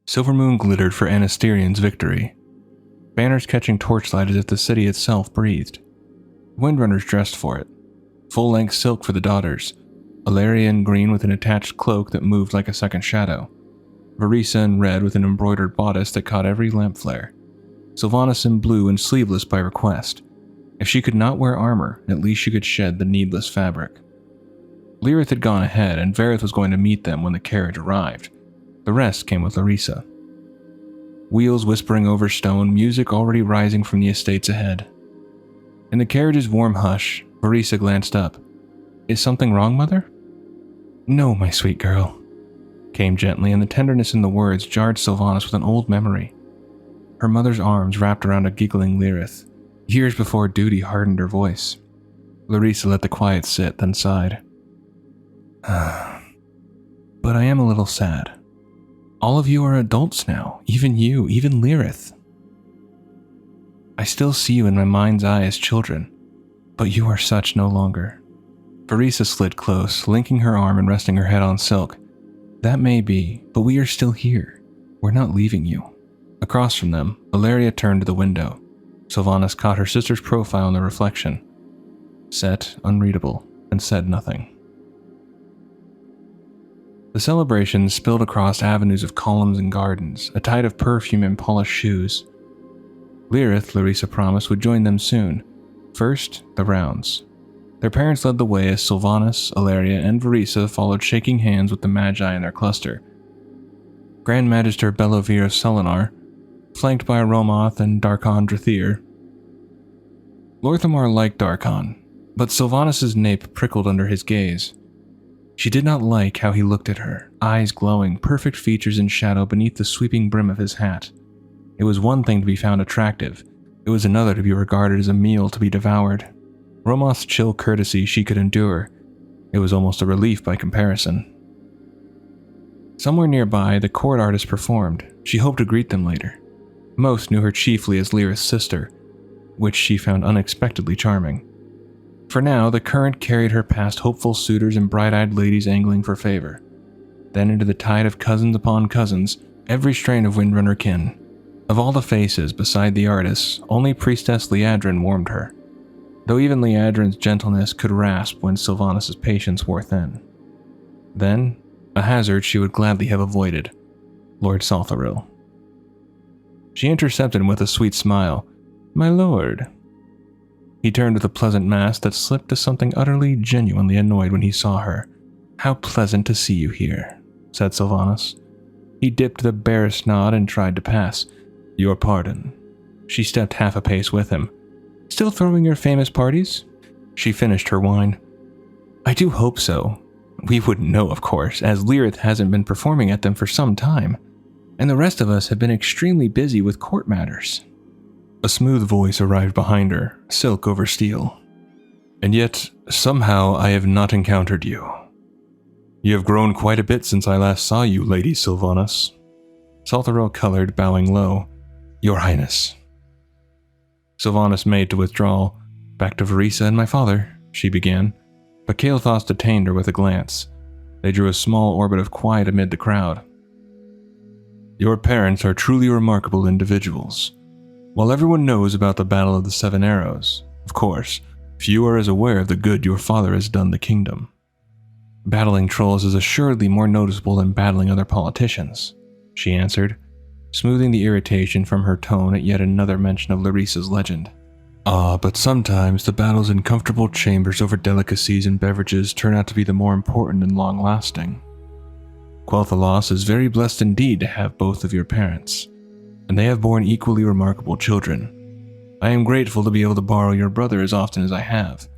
Silvermoon glittered for Anasterian's victory. Banners catching torchlight as if the city itself breathed. Windrunners dressed for it. Full-length silk for the daughters. Ilaria in green with an attached cloak that moved like a second shadow. Verisa in red with an embroidered bodice that caught every lamp flare. Sylvanas in blue and sleeveless by request. If she could not wear armor, at least she could shed the needless fabric. Lyrith had gone ahead, and Vareth was going to meet them when the carriage arrived. The rest came with Larissa. Wheels whispering over stone, music already rising from the estates ahead. In the carriage's warm hush, Verisa glanced up. "Is something wrong, Mother?" "No, my sweet girl," came gently, and the tenderness in the words jarred Sylvanas with an old memory. Her mother's arms wrapped around a giggling Lyrith. Years before duty hardened her voice. Larissa let the quiet sit, then sighed. "But I am a little sad. All of you are adults now, even you, even Lyrith. I still see you in my mind's eye as children, but you are such no longer." Verisa slid close, linking her arm and resting her head on silk. "That may be, but we are still here. We're not leaving you." Across from them, Ilaria turned to the window. Sylvanas caught her sister's profile in the reflection. Set, unreadable, and said nothing. The celebration spilled across avenues of columns and gardens, a tide of perfume and polished shoes. Lyrith, Larissa promised, would join them soon. First, the rounds. Their parents led the way as Sylvanas, Ilaria, and Verisa followed, shaking hands with the Magi in their cluster. Grand Magister Belovir of Selenar, flanked by Romoth and Darkon Drathir. Lorthamar liked Darkon, but Sylvanas' nape prickled under his gaze. She did not like how he looked at her, eyes glowing, perfect features in shadow beneath the sweeping brim of his hat. It was one thing to be found attractive, it was another to be regarded as a meal to be devoured. Romoth's chill courtesy she could endure. It was almost a relief by comparison. Somewhere nearby, the court artist performed. She hoped to greet them later. Most knew her chiefly as Lyrith's sister, which she found unexpectedly charming. For now, the current carried her past hopeful suitors and bright-eyed ladies angling for favor. Then into the tide of cousins upon cousins, every strain of Windrunner kin. Of all the faces beside the artist, only Priestess Liadrin warmed her, though even Liadrin's gentleness could rasp when Sylvanas' patience wore thin. Then, a hazard she would gladly have avoided, Lord Saltharil. She intercepted him with a sweet smile. "My lord." He turned with a pleasant mask that slipped to something utterly, genuinely annoyed when he saw her. "How pleasant to see you here," said Sylvanas. He dipped the barest nod and tried to pass. "Your pardon." She stepped half a pace with him. "Still throwing your famous parties?" She finished her wine. "I do hope so. We wouldn't know, of course, as Lyrith hasn't been performing at them for some time, and the rest of us have been extremely busy with court matters." A smooth voice arrived behind her, silk over steel. "And yet, somehow I have not encountered you. You have grown quite a bit since I last saw you, Lady Sylvanas." Saltharil colored, bowing low. "Your Highness." Sylvanas made to withdraw. "Back to Verisa and my father," she began, but Kael'thas detained her with a glance. They drew a small orbit of quiet amid the crowd. "Your parents are truly remarkable individuals. While everyone knows about the Battle of the Seven Arrows, of course, few are as aware of the good your father has done the kingdom. Battling trolls is assuredly more noticeable than battling other politicians," she answered, smoothing the irritation from her tone at yet another mention of Larissa's legend. "Ah, but sometimes the battles in comfortable chambers over delicacies and beverages turn out to be the more important and long-lasting. Quel'Thalas is very blessed indeed to have both of your parents, and they have borne equally remarkable children. I am grateful to be able to borrow your brother as often as I have.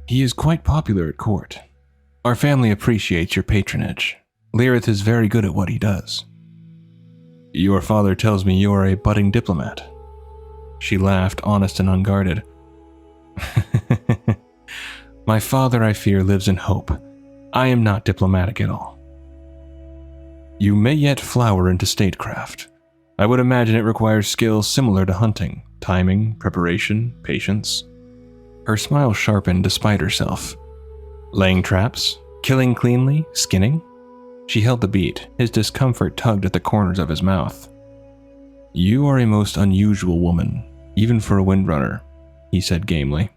He is quite popular at court. Our family appreciates your patronage. Lyrith is very good at what he does." "Your father tells me you are a budding diplomat." She laughed, honest and unguarded. "My father, I fear, lives in hope. I am not diplomatic at all." "You may yet flower into statecraft. I would imagine it requires skills similar to hunting, timing, preparation, patience." Her smile sharpened despite herself. "Laying traps? Killing cleanly? Skinning?" She held the beat. His discomfort tugged at the corners of his mouth. "You are a most unusual woman, even for a Windrunner," he said gamely.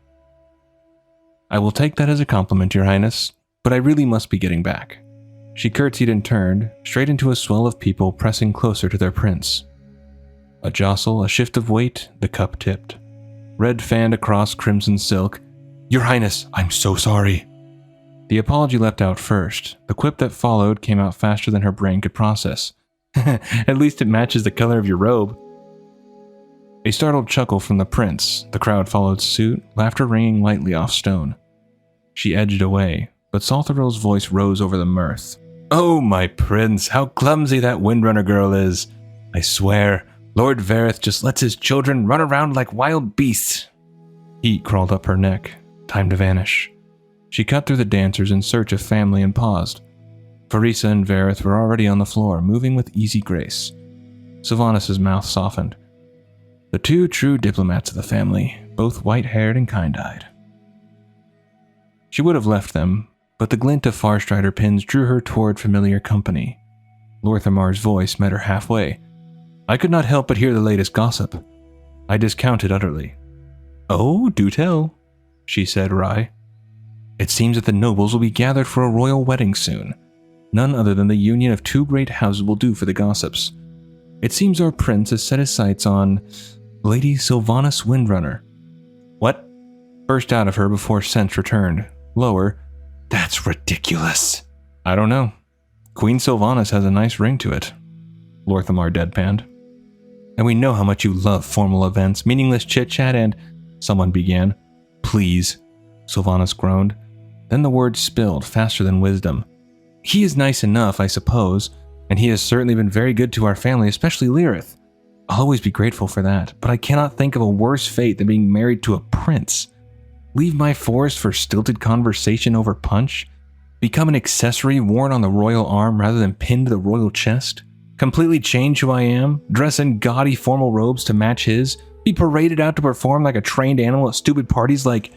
"I will take that as a compliment, Your Highness, but I really must be getting back." She curtsied and turned, straight into a swell of people pressing closer to their prince. A jostle, a shift of weight, the cup tipped. Red fanned across crimson silk. "Your Highness, I'm so sorry." The apology leapt out first. The quip that followed came out faster than her brain could process. "At least it matches the color of your robe." A startled chuckle from the prince. The crowd followed suit, laughter ringing lightly off stone. She edged away, but Saltharill's voice rose over the mirth. "Oh, my prince, how clumsy that Windrunner girl is. I swear, Lord Vareth just lets his children run around like wild beasts." Heat crawled up her neck. Time to vanish. She cut through the dancers in search of family and paused. Farisa and Vareth were already on the floor, moving with easy grace. Sylvanas' mouth softened. The two true diplomats of the family, both white-haired and kind-eyed. She would have left them, but the glint of Farstrider pins drew her toward familiar company. Lorthamar's voice met her halfway. "I could not help but hear the latest gossip. I discounted utterly." "Oh, do tell," she said wry. "It seems that the nobles will be gathered for a royal wedding soon. None other than the union of two great houses will do for the gossips. It seems our prince has set his sights on Lady Sylvanas Windrunner." "What?" burst out of her before sense returned. Lower, "That's ridiculous." "I don't know. Queen Sylvanas has a nice ring to it," Lorthamar deadpanned. "And we know how much you love formal events, meaningless chit-chat and—" someone began. "Please," Sylvanas groaned. Then the words spilled faster than wisdom. "He is nice enough, I suppose, and he has certainly been very good to our family, especially Lyrith. I'll always be grateful for that, but I cannot think of a worse fate than being married to a prince. Leave my forest for stilted conversation over punch? Become an accessory worn on the royal arm rather than pinned to the royal chest? Completely change who I am? Dress in gaudy formal robes to match his? Be paraded out to perform like a trained animal at stupid parties like—"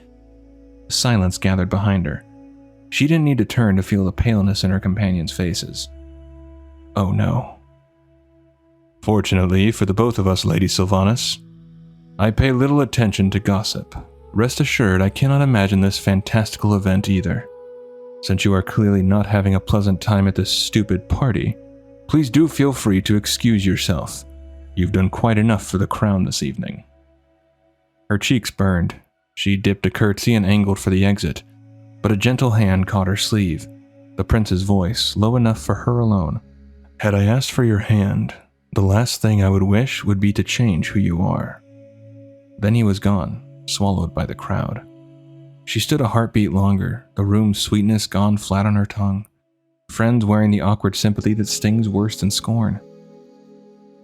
Silence gathered behind her. She didn't need to turn to feel the paleness in her companions' faces. Oh no. "Fortunately for the both of us, Lady Sylvanas, I pay little attention to gossip. Rest assured, I cannot imagine this fantastical event either. Since you are clearly not having a pleasant time at this stupid party, please do feel free to excuse yourself. You've done quite enough for the crown this evening." Her cheeks burned. She dipped a curtsy and angled for the exit, but a gentle hand caught her sleeve, the prince's voice, low enough for her alone. "Had I asked for your hand, the last thing I would wish would be to change who you are." Then he was gone, swallowed by the crowd. She stood a heartbeat longer, the room's sweetness gone flat on her tongue. Friends wearing the awkward sympathy that stings worse than scorn.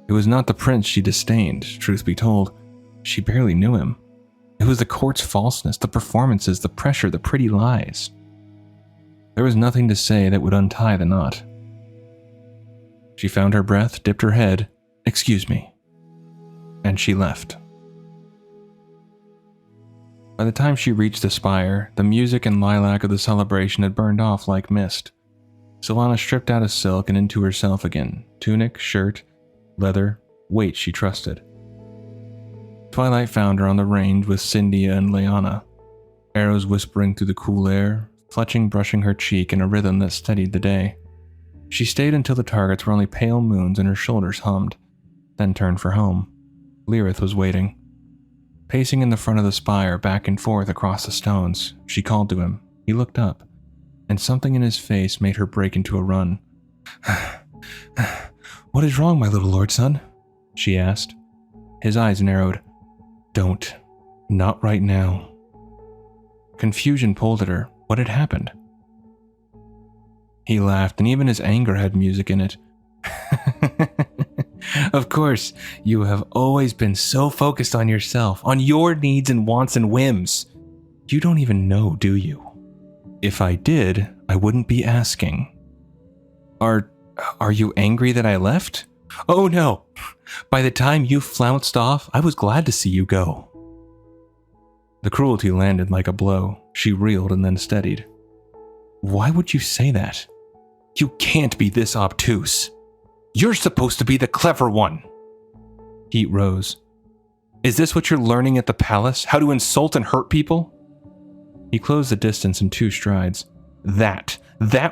It was not the prince she disdained, truth be told. She barely knew him. It was the court's falseness, the performances, the pressure, the pretty lies. There was nothing to say that would untie the knot. She found her breath, dipped her head. "Excuse me." And she left. By the time she reached the spire, the music and lilac of the celebration had burned off like mist. Sylvanas stripped out of silk and into herself again. Tunic, shirt, leather, weight she trusted. Twilight found her on the range with Cyndia and Leanna. Arrows whispering through the cool air, Fletching brushing her cheek in a rhythm that steadied the day. She stayed until the targets were only pale moons and her shoulders hummed, then turned for home. Lyrith was waiting. Pacing in the front of the spire, back and forth across the stones, she called to him. He looked up, and something in his face made her break into a run. "What is wrong, my little lord son?" she asked. His eyes narrowed. "Don't. Not right now." Confusion pulled at her. What had happened? He laughed, and even his anger had music in it. "Of course, you have always been so focused on yourself, on your needs and wants and whims. You don't even know, do you? If I did, I wouldn't be asking. Are you angry that I left? Oh no! By the time you flounced off, I was glad to see you go." The cruelty landed like a blow. She reeled and then steadied. "Why would you say that?" You can't be this obtuse. You're supposed to be the clever one. Heat rose. Is this what you're learning at the palace? How to insult and hurt people? He closed the distance in 2 strides. That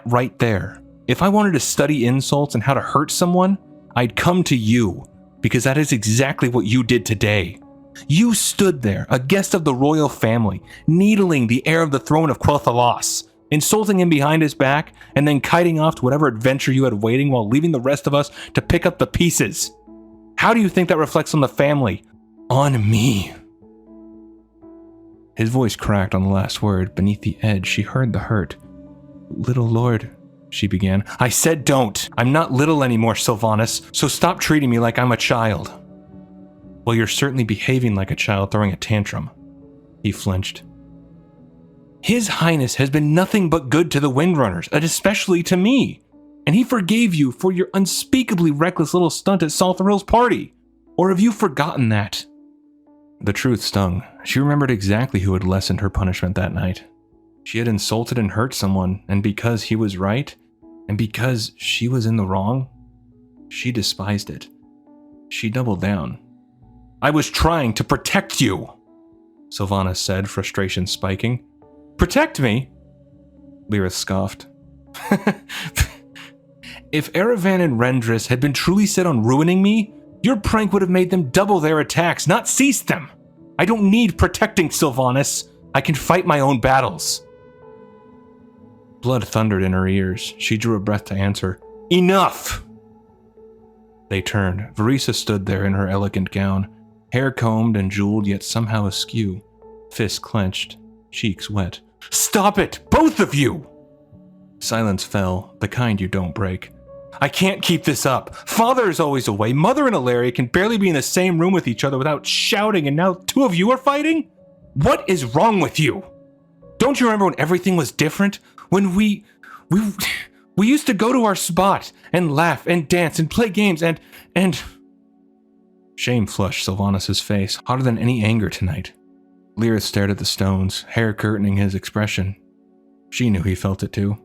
right there. If I wanted to study insults and how to hurt someone, I'd come to you, because that is exactly what you did today. You stood there, a guest of the royal family, needling the heir of the throne of Quel'Thalas, insulting him behind his back, and then kiting off to whatever adventure you had waiting while leaving the rest of us to pick up the pieces. How do you think that reflects on the family? On me. His voice cracked on the last word. Beneath the edge, she heard the hurt. Little lord, she began. I said don't. I'm not little anymore, Sylvanas, so stop treating me like I'm a child. Well, you're certainly behaving like a child throwing a tantrum. He flinched. His Highness has been nothing but good to the Windrunners, and especially to me. And he forgave you for your unspeakably reckless little stunt at Saltharill's party. Or have you forgotten that? The truth stung. She remembered exactly who had lessened her punishment that night. She had insulted and hurt someone, and because he was right, and because she was in the wrong, she despised it. She doubled down. I was trying to protect you, Sylvanas said, frustration spiking. Protect me? Lyrith scoffed. If Erevan and Rendris had been truly set on ruining me, your prank would have made them double their attacks, not cease them. I don't need protecting, Sylvanas. I can fight my own battles. Blood thundered in her ears. She drew a breath to answer. Enough! They turned. Verisa stood there in her elegant gown, hair combed and jeweled yet somehow askew, fists clenched, cheeks wet. Stop it, both of you! Silence fell, the kind you don't break. I can't keep this up. Father is always away. Mother and Ilaria can barely be in the same room with each other without shouting, and now 2 of you are fighting? What is wrong with you? Don't you remember when everything was different? When we used to go to our spot and laugh and dance and play games and... Shame flushed Sylvanas' face, hotter than any anger tonight. Lyrith stared at the stones, hair curtaining his expression. She knew he felt it too.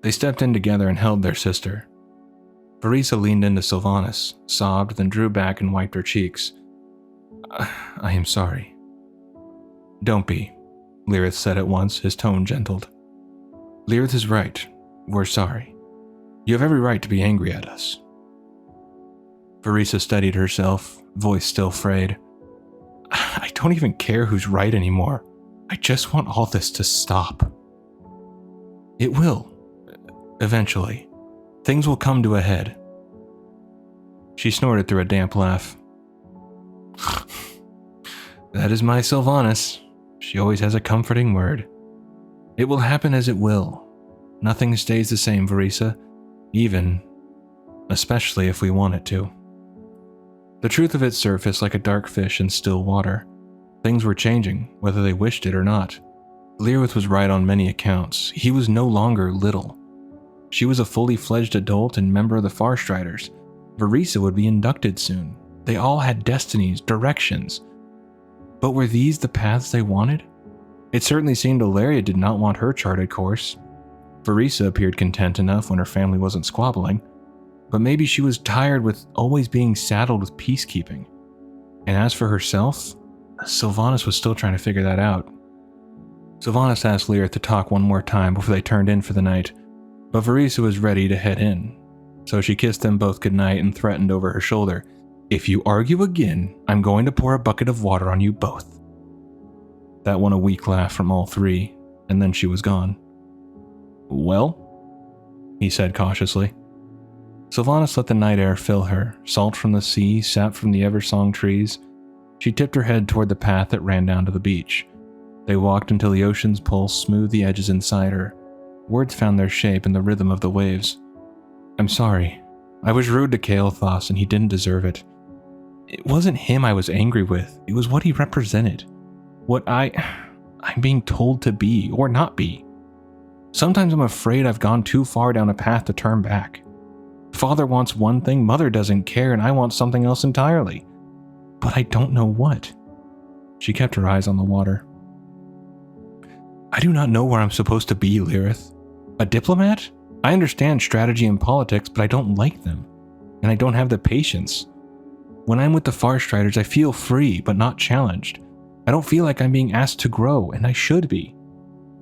They stepped in together and held their sister. Verisa leaned into Sylvanas, sobbed, then drew back and wiped her cheeks. I am sorry. Don't be, Lyrith said at once, his tone gentled. Lyrith is right. We're sorry. You have every right to be angry at us. Verisa steadied herself, voice still frayed. I don't even care who's right anymore. I just want all this to stop. It will. Eventually. Things will come to a head. She snorted through a damp laugh. That is my Sylvanas. She always has a comforting word. It will happen as it will. Nothing stays the same, Verisa. Especially if we want it to. The truth of it surfaced like a dark fish in still water. Things were changing, whether they wished it or not. Lyrith was right on many accounts. He was no longer little. She was a fully fledged adult and member of the Farstriders. Verisa would be inducted soon. They all had destinies, directions. But were these the paths they wanted? It certainly seemed Ilaria did not want her charted course. Verisa appeared content enough when her family wasn't squabbling, but maybe she was tired with always being saddled with peacekeeping. And as for herself, Sylvanas was still trying to figure that out. Sylvanas asked Lyrith to talk one more time before they turned in for the night, but Verisa was ready to head in. So she kissed them both goodnight and threatened over her shoulder, "If you argue again, I'm going to pour a bucket of water on you both." That won a weak laugh from all 3, and then she was gone. Well? He said cautiously. Sylvanas let the night air fill her, salt from the sea, sap from the Eversong trees. She tipped her head toward the path that ran down to the beach. They walked until the ocean's pulse smoothed the edges inside her. Words found their shape in the rhythm of the waves. I'm sorry. I was rude to Kael'thas and he didn't deserve it. It wasn't him I was angry with. It was what he represented. What I'm being told to be or not be. Sometimes I'm afraid I've gone too far down a path to turn back. Father wants one thing, Mother doesn't care, and I want something else entirely. But I don't know what. She kept her eyes on the water. I do not know where I'm supposed to be, Lyrith. A diplomat? I understand strategy and politics, but I don't like them. And I don't have the patience. When I'm with the Farstriders, I feel free, but not challenged. I don't feel like I'm being asked to grow, and I should be.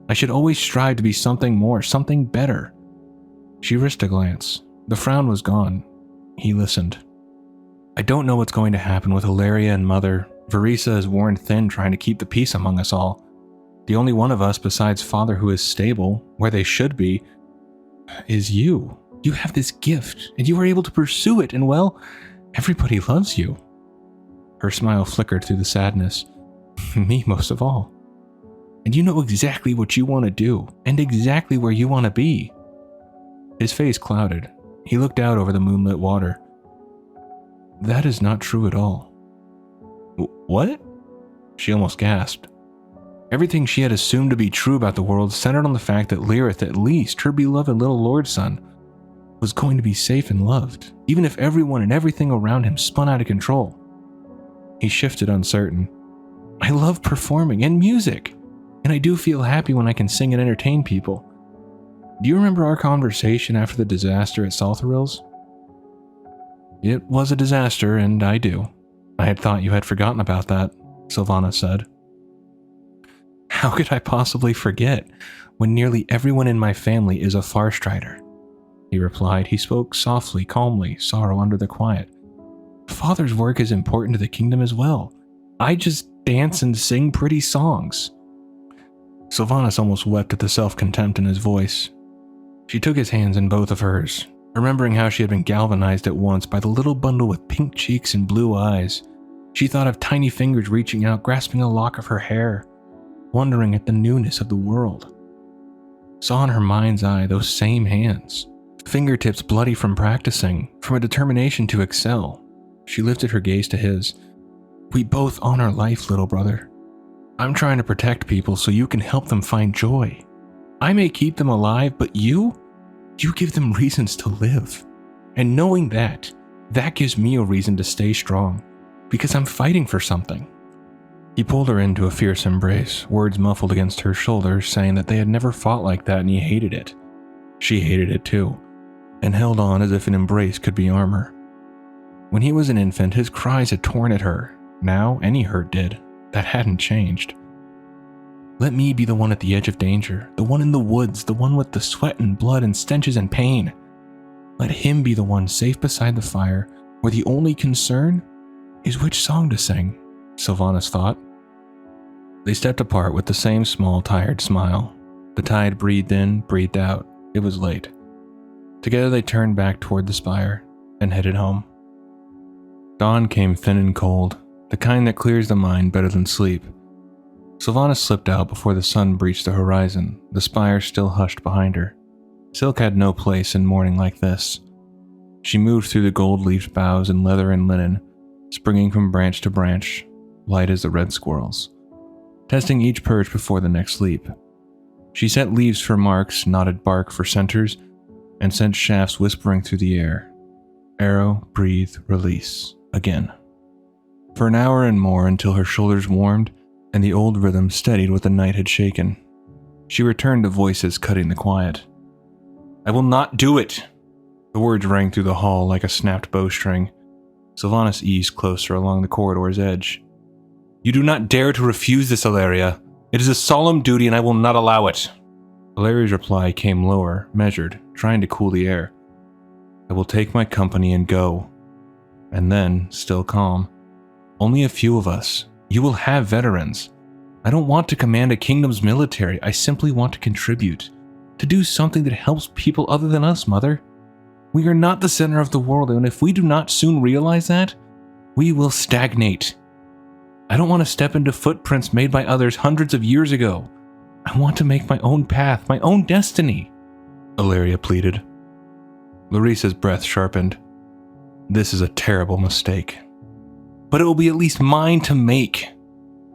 I should always strive to be something more, something better. She risked a glance. The frown was gone. He listened. I don't know what's going to happen with Ilaria and Mother. Verisa is worn thin trying to keep the peace among us all. The only one of us besides Father who is stable, where they should be, is you. You have this gift, and you are able to pursue it, and well, everybody loves you. Her smile flickered through the sadness. Me most of all. And you know exactly what you want to do, and exactly where you want to be. His face clouded. He looked out over the moonlit water. That is not true at all. What? She almost gasped. Everything she had assumed to be true about the world centered on the fact that Lyrith, at least her beloved little lord son, was going to be safe and loved, even if everyone and everything around him spun out of control. He shifted, uncertain. I love performing and music, and I do feel happy when I can sing and entertain people. Do you remember our conversation after the disaster at Saltharil's? It was a disaster, and I do. I had thought you had forgotten about that, Sylvanas said. How could I possibly forget when nearly everyone in my family is a Farstrider? He replied. He spoke softly, calmly, sorrow under the quiet. Father's work is important to the kingdom as well. I just dance and sing pretty songs. Sylvanas almost wept at the self-contempt in his voice. She took his hands in both of hers, remembering how she had been galvanized at once by the little bundle with pink cheeks and blue eyes. She thought of tiny fingers reaching out, grasping a lock of her hair, wondering at the newness of the world. Saw in her mind's eye those same hands, fingertips bloody from practicing, from a determination to excel. She lifted her gaze to his. We both honor life, little brother. I'm trying to protect people so you can help them find joy. I may keep them alive, but you give them reasons to live. And knowing that gives me a reason to stay strong, because I'm fighting for something. He pulled her into a fierce embrace, words muffled against her shoulders, saying that they had never fought like that and he hated it. She hated it too, and held on as if an embrace could be armor. When he was an infant, his cries had torn at her. Now, any hurt did. That hadn't changed. Let me be the one at the edge of danger, the one in the woods, the one with the sweat and blood and stenches and pain. Let him be the one safe beside the fire, where the only concern is which song to sing, Sylvanas thought. They stepped apart with the same small, tired smile. The tide breathed in, breathed out. It was late. Together they turned back toward the spire and headed home. Dawn came thin and cold, the kind that clears the mind better than sleep. Sylvanas slipped out before the sun breached the horizon, the spire still hushed behind her. Silk had no place in morning like this. She moved through the gold-leafed boughs in leather and linen, springing from branch to branch, light as the red squirrels, testing each perch before the next leap. She set leaves for marks, knotted bark for centers, and sent shafts whispering through the air. Arrow, breathe, release, again. For an hour and more until her shoulders warmed and the old rhythm steadied what the night had shaken. She returned to voices cutting the quiet. I will not do it! The words rang through the hall like a snapped bowstring. Sylvanas eased closer along the corridor's edge. You do not dare to refuse this, Ilaria. It is a solemn duty and I will not allow it. Ilaria's reply came lower, measured, trying to cool the air. I will take my company and go. And then, still calm. Only a few of us. You will have veterans. I don't want to command a kingdom's military. I simply want to contribute. To do something that helps people other than us, Mother. We are not the center of the world, and if we do not soon realize that, we will stagnate. I don't want to step into footprints made by others hundreds of years ago. I want to make my own path, my own destiny, Ilaria pleaded. Larissa's breath sharpened. This is a terrible mistake. But it will be at least mine to make.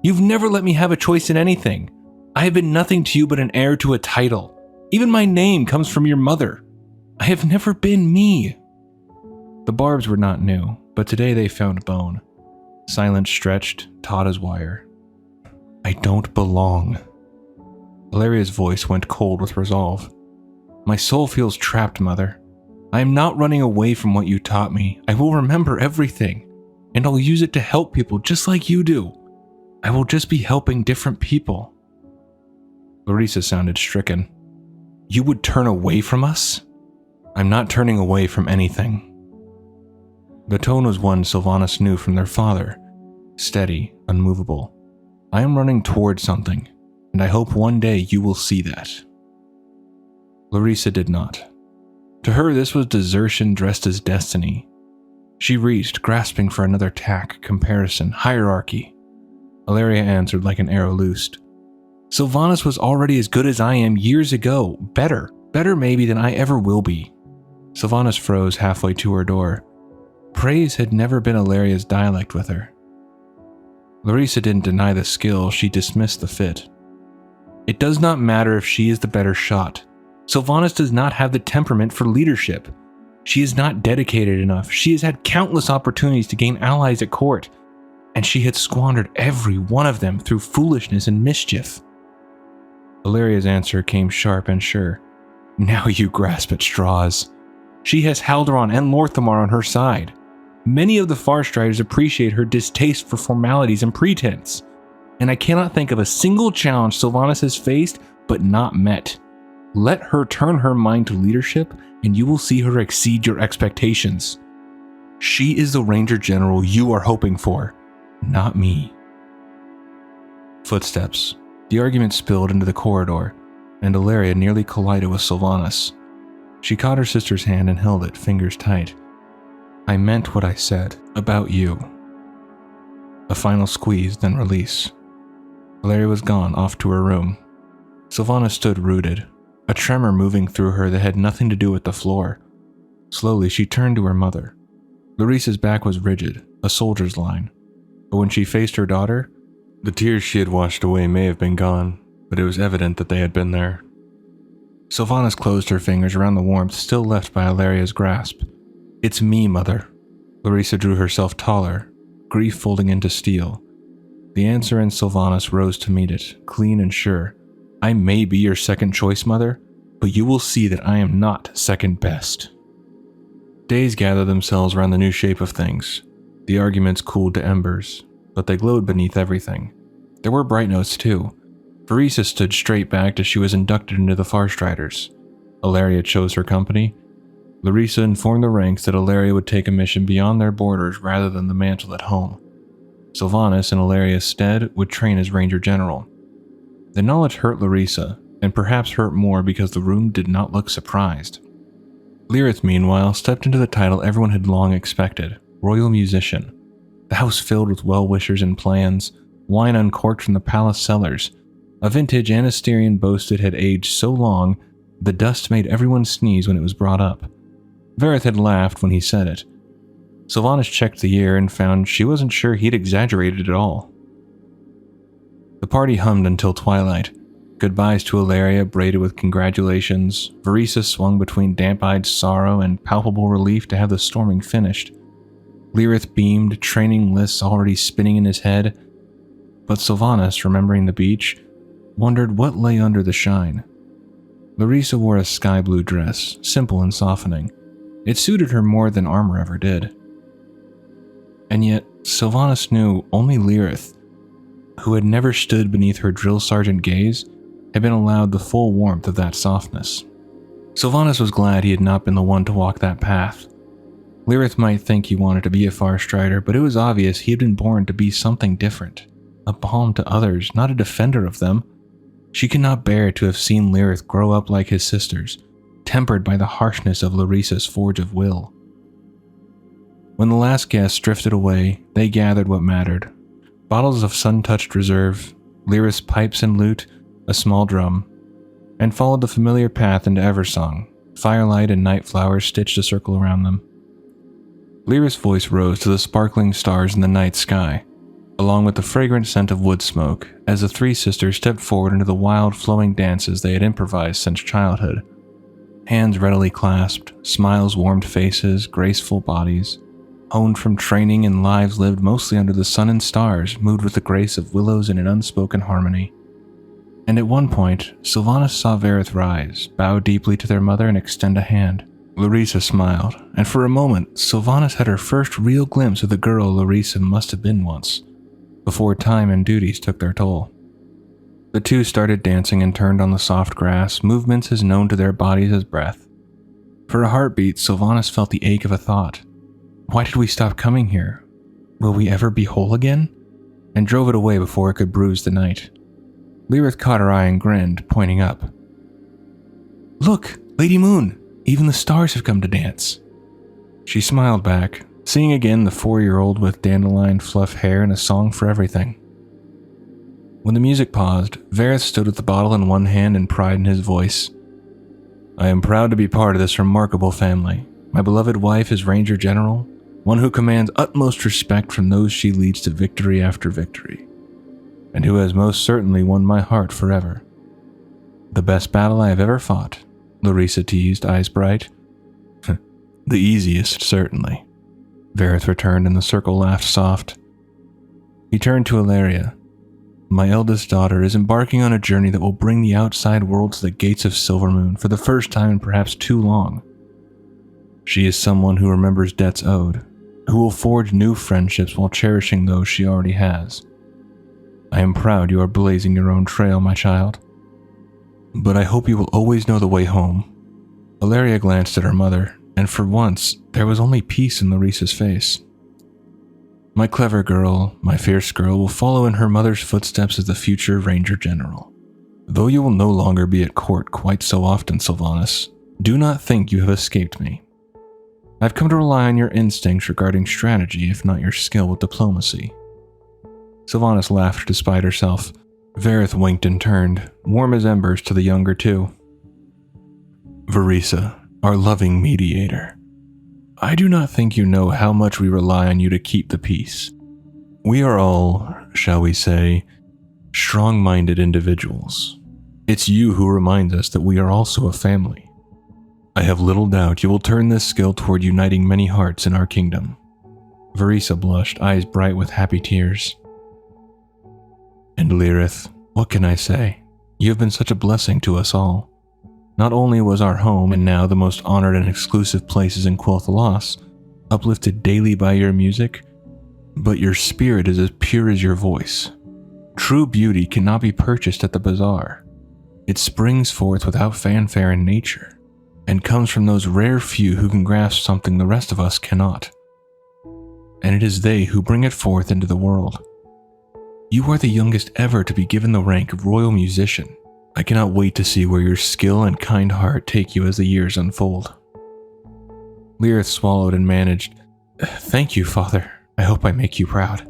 You've never let me have a choice in anything. I have been nothing to you but an heir to a title. Even my name comes from your mother. I have never been me. The barbs were not new, but today they found bone. Silent, stretched, taut as wire. I don't belong. Ilaria's voice went cold with resolve. My soul feels trapped, Mother. I am not running away from what you taught me. I will remember everything, and I'll use it to help people just like you do. I will just be helping different people." Larissa sounded stricken. "You would turn away from us?" "I'm not turning away from anything." The tone was one Sylvanas knew from their father, steady, unmovable. "I am running towards something, and I hope one day you will see that." Larissa did not. To her, this was desertion dressed as destiny. She reached, grasping for another tack, comparison, hierarchy. Ilaria answered like an arrow loosed. "Sylvanas was already as good as I am years ago. Better maybe than I ever will be." Sylvanas froze halfway to her door. Praise had never been Ilaria's dialect with her. Larissa didn't deny the skill, she dismissed the fit. "It does not matter if she is the better shot. Sylvanas does not have the temperament for leadership. She is not dedicated enough. She has had countless opportunities to gain allies at court, and she had squandered every one of them through foolishness and mischief." Ilaria's answer came sharp and sure. "Now you grasp at straws. She has Haldoran and Lorthamar on her side. Many of the Farstriders appreciate her distaste for formalities and pretense, and I cannot think of a single challenge Sylvanas has faced but not met. Let her turn her mind to leadership, and you will see her exceed your expectations. She is the Ranger General you are hoping for, not me." Footsteps. The argument spilled into the corridor, and Ilaria nearly collided with Sylvanas. She caught her sister's hand and held it, fingers tight. "I meant what I said about you." A final squeeze, then release. Ilaria was gone, off to her room. Sylvanas stood rooted, a tremor moving through her that had nothing to do with the floor. Slowly, she turned to her mother. Larissa's back was rigid, a soldier's line. But when she faced her daughter, the tears she had washed away may have been gone, but it was evident that they had been there. Sylvanas closed her fingers around the warmth still left by Ilaria's grasp. "It's me, Mother." Larissa drew herself taller, grief folding into steel. The answer in Sylvanas rose to meet it, clean and sure. "I may be your second choice, Mother, but you will see that I am not second best." Days gathered themselves around the new shape of things. The arguments cooled to embers, but they glowed beneath everything. There were bright notes too. Verisa stood straight backed as she was inducted into the Farstriders. Ilaria chose her company. Larissa informed the ranks that Ilaria would take a mission beyond their borders rather than the mantle at home. Sylvanas, in Ilaria's stead, would train as Ranger General. The knowledge hurt Larissa, and perhaps hurt more because the room did not look surprised. Lyrith, meanwhile, stepped into the title everyone had long expected, Royal Musician. The house filled with well-wishers and plans, wine uncorked from the palace cellars. A vintage Anasterian boasted had aged so long, the dust made everyone sneeze when it was brought up. Vareth had laughed when he said it. Sylvanas checked the year and found she wasn't sure he'd exaggerated at all. The party hummed until twilight. Goodbyes to Ilaria braided with congratulations. Verisa swung between damp-eyed sorrow and palpable relief to have the storming finished. Lyrith beamed, training lists already spinning in his head. But Sylvanas, remembering the beach, wondered what lay under the shine. Larissa wore a sky-blue dress, simple and softening. It suited her more than armor ever did. And yet, Sylvanas knew only Lyrith, who had never stood beneath her drill sergeant gaze, had been allowed the full warmth of that softness. Sylvanas was glad he had not been the one to walk that path. Lyrith might think he wanted to be a Farstrider, but it was obvious he had been born to be something different. A balm to others, not a defender of them. She could not bear to have seen Lyrith grow up like his sisters, tempered by the harshness of Larissa's forge of will. When the last guests drifted away, they gathered what mattered. Bottles of sun-touched reserve, Lyrith's pipes and lute, a small drum, and followed the familiar path into Eversong. Firelight and night flowers stitched a circle around them. Lyrith's voice rose to the sparkling stars in the night sky, along with the fragrant scent of wood smoke, as the three sisters stepped forward into the wild, flowing dances they had improvised since childhood. Hands readily clasped, smiles warmed faces, graceful bodies, honed from training and lives lived mostly under the sun and stars, moved with the grace of willows in an unspoken harmony. And at one point, Sylvanas saw Vareth rise, bow deeply to their mother, and extend a hand. Larissa smiled, and for a moment, Sylvanas had her first real glimpse of the girl Larissa must have been once, before time and duties took their toll. The two started dancing and turned on the soft grass, movements as known to their bodies as breath. For a heartbeat, Sylvanas felt the ache of a thought. Why did we stop coming here? Will we ever be whole again? And drove it away before it could bruise the night. Lyrith caught her eye and grinned, pointing up. Look, Lady Moon! Even the stars have come to dance. She smiled back, seeing again the 4-year-old with dandelion fluff hair and a song for everything. When the music paused, Vareth stood with the bottle in one hand and pride in his voice. I am proud to be part of this remarkable family. My beloved wife is Ranger General, one who commands utmost respect from those she leads to victory after victory, and who has most certainly won my heart forever. The best battle I have ever fought, Larissa teased, eyes bright. The easiest, certainly. Vareth returned, and the circle laughed soft. He turned to Ilaria. My eldest daughter is embarking on a journey that will bring the outside world to the gates of Silvermoon for the first time in perhaps too long. She is someone who remembers debts owed, who will forge new friendships while cherishing those she already has. I am proud you are blazing your own trail, my child. But I hope you will always know the way home. Ilaria glanced at her mother, and for once, there was only peace in Larissa's face. My clever girl, my fierce girl, will follow in her mother's footsteps as the future Ranger General. Though you will no longer be at court quite so often, Sylvanas, do not think you have escaped me. I've come to rely on your instincts regarding strategy, if not your skill with diplomacy. Sylvanas laughed despite herself. Vareth winked and turned, warm as embers to the younger two. Varissa, our loving mediator. I do not think you know how much we rely on you to keep the peace. We are all, shall we say, strong-minded individuals. It's you who reminds us that we are also a family. I have little doubt you will turn this skill toward uniting many hearts in our kingdom. Varissa blushed, eyes bright with happy tears. And Lyrith, what can I say? You have been such a blessing to us all. Not only was our home, and now the most honored and exclusive places in Quel'Thalas, uplifted daily by your music, but your spirit is as pure as your voice. True beauty cannot be purchased at the bazaar. It springs forth without fanfare in nature, and comes from those rare few who can grasp something the rest of us cannot. And it is they who bring it forth into the world. You are the youngest ever to be given the rank of royal musician. I cannot wait to see where your skill and kind heart take you as the years unfold. Lyrith swallowed and managed, Thank you, Father. I hope I make you proud.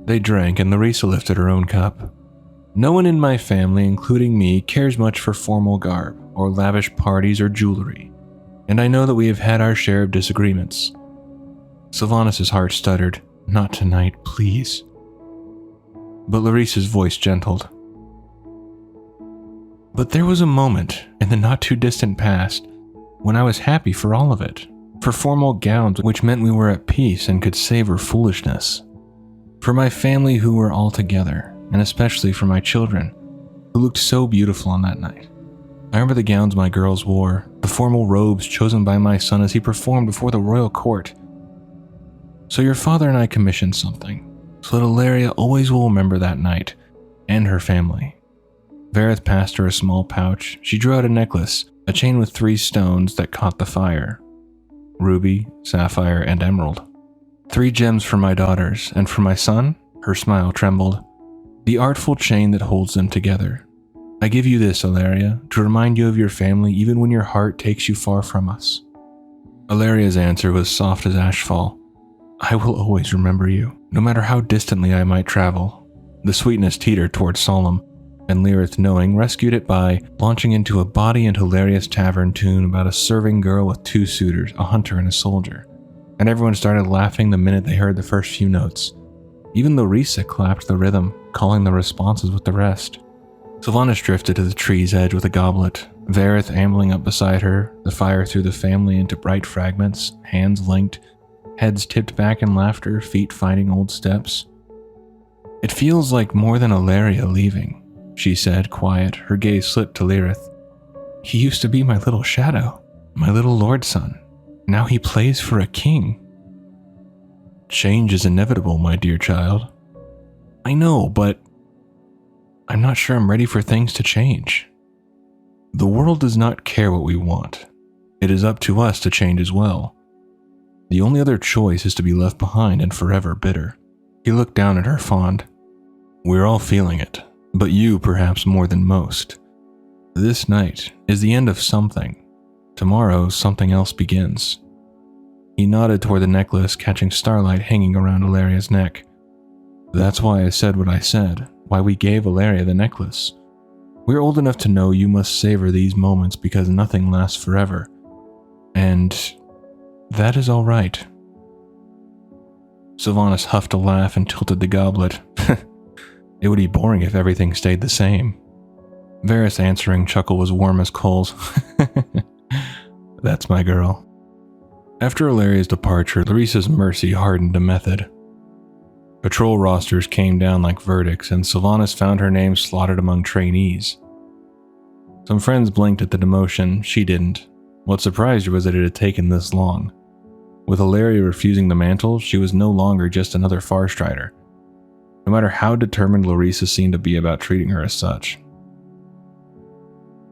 They drank, and Larissa lifted her own cup. No one in my family, including me, cares much for formal garb, or lavish parties or jewelry, and I know that we have had our share of disagreements. Sylvanas' heart stuttered, Not tonight, please. But Larissa's voice gentled. But there was a moment, in the not-too-distant past, when I was happy for all of it, for formal gowns which meant we were at peace and could savor foolishness, for my family who were all together, and especially for my children, who looked so beautiful on that night. I remember the gowns my girls wore, the formal robes chosen by my son as he performed before the royal court. So your father and I commissioned something, so that Ilaria always will remember that night, and her family. Vareth passed her a small pouch. She drew out a necklace, a chain with 3 stones that caught the fire. Ruby, sapphire, and emerald. 3 gems for my daughters, and for my son, her smile trembled. The artful chain that holds them together. I give you this, Ilaria, to remind you of your family even when your heart takes you far from us. Ilaria's answer was soft as ashfall. I will always remember you, no matter how distantly I might travel. The sweetness teetered toward solemn, and Lyrith, knowing, rescued it by launching into a bawdy and hilarious tavern tune about a serving girl with 2 suitors, a hunter and a soldier, and everyone started laughing the minute they heard the first few notes. Even Larissa clapped the rhythm, calling the responses with the rest. Sylvanas drifted to the tree's edge with a goblet, Vareth ambling up beside her, the fire threw the family into bright fragments, hands linked, heads tipped back in laughter, feet finding old steps. It feels like more than Ilaria leaving. she said, quiet. Her gaze slipped to Lyrith. He used to be my little shadow, my little lord son. Now he plays for a king. Change is inevitable, my dear child. I know, but I'm not sure I'm ready for things to change. The world does not care what we want. It is up to us to change as well. The only other choice is to be left behind and forever bitter. He looked down at her fond. We're all feeling it, but you perhaps more than most. This night is the end of something. Tomorrow something else begins. He nodded toward the necklace, catching starlight hanging around Ilaria's neck. That's why I said what I said, why we gave Ilaria the necklace. We're old enough to know you must savor these moments because nothing lasts forever. And that is all right. Sylvanas huffed a laugh and tilted the goblet. It would be boring if everything stayed the same. Varys' answering chuckle was warm as coals. That's my girl. After Ilaria's departure, Larissa's mercy hardened to method. Patrol rosters came down like verdicts, and Sylvanas found her name slotted among trainees. Some friends blinked at the demotion, she didn't. What surprised her was that it had taken this long. With Ilaria refusing the mantle, she was no longer just another Farstrider, no matter how determined Larissa seemed to be about treating her as such.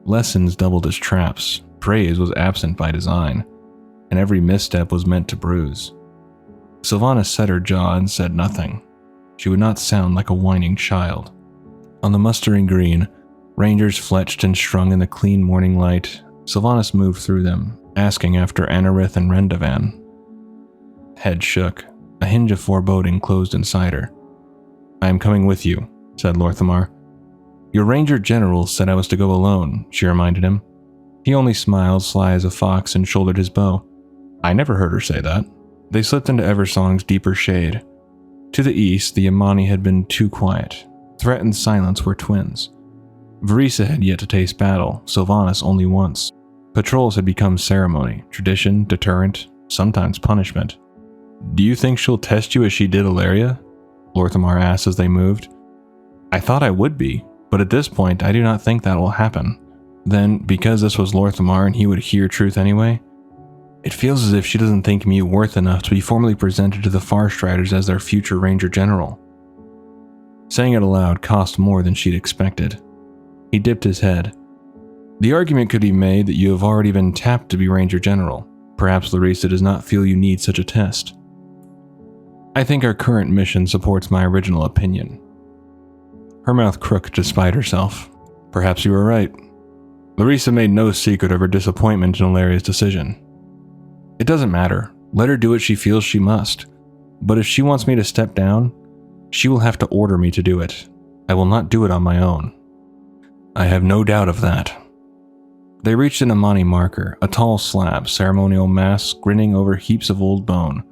Lessons doubled as traps, praise was absent by design, and every misstep was meant to bruise. Sylvanas set her jaw and said nothing. She would not sound like a whining child. On the mustering green, rangers fletched and strung in the clean morning light. Sylvanas moved through them, asking after Anarith and Rendavan. Head shook. A hinge of foreboding closed inside her. I am coming with you, said Lorthamar. Your ranger general said I was to go alone, she reminded him. He only smiled, sly as a fox, and shouldered his bow. I never heard her say that. They slipped into Eversong's deeper shade. To the east, the Yamani had been too quiet. Threat and silence were twins. Varisa had yet to taste battle, Sylvanas only once. Patrols had become ceremony, tradition, deterrent, sometimes punishment. Do you think she'll test you as she did Ilaria? Lorthamar asked as they moved. I thought I would be, but at this point I do not think that will happen. Then, because this was Lorthamar and he would hear truth anyway, it feels as if she doesn't think me worth enough to be formally presented to the Farstriders as their future Ranger General. Saying it aloud cost more than she'd expected. He dipped his head. The argument could be made that you have already been tapped to be Ranger General. Perhaps Larissa does not feel you need such a test. I think our current mission supports my original opinion. Her mouth crooked despite herself. Perhaps you were right. Larissa made no secret of her disappointment in Ilaria's decision. It doesn't matter. Let her do what she feels she must. But if she wants me to step down, she will have to order me to do it. I will not do it on my own. I have no doubt of that. They reached an Amani marker, a tall slab, ceremonial mass grinning over heaps of old bone.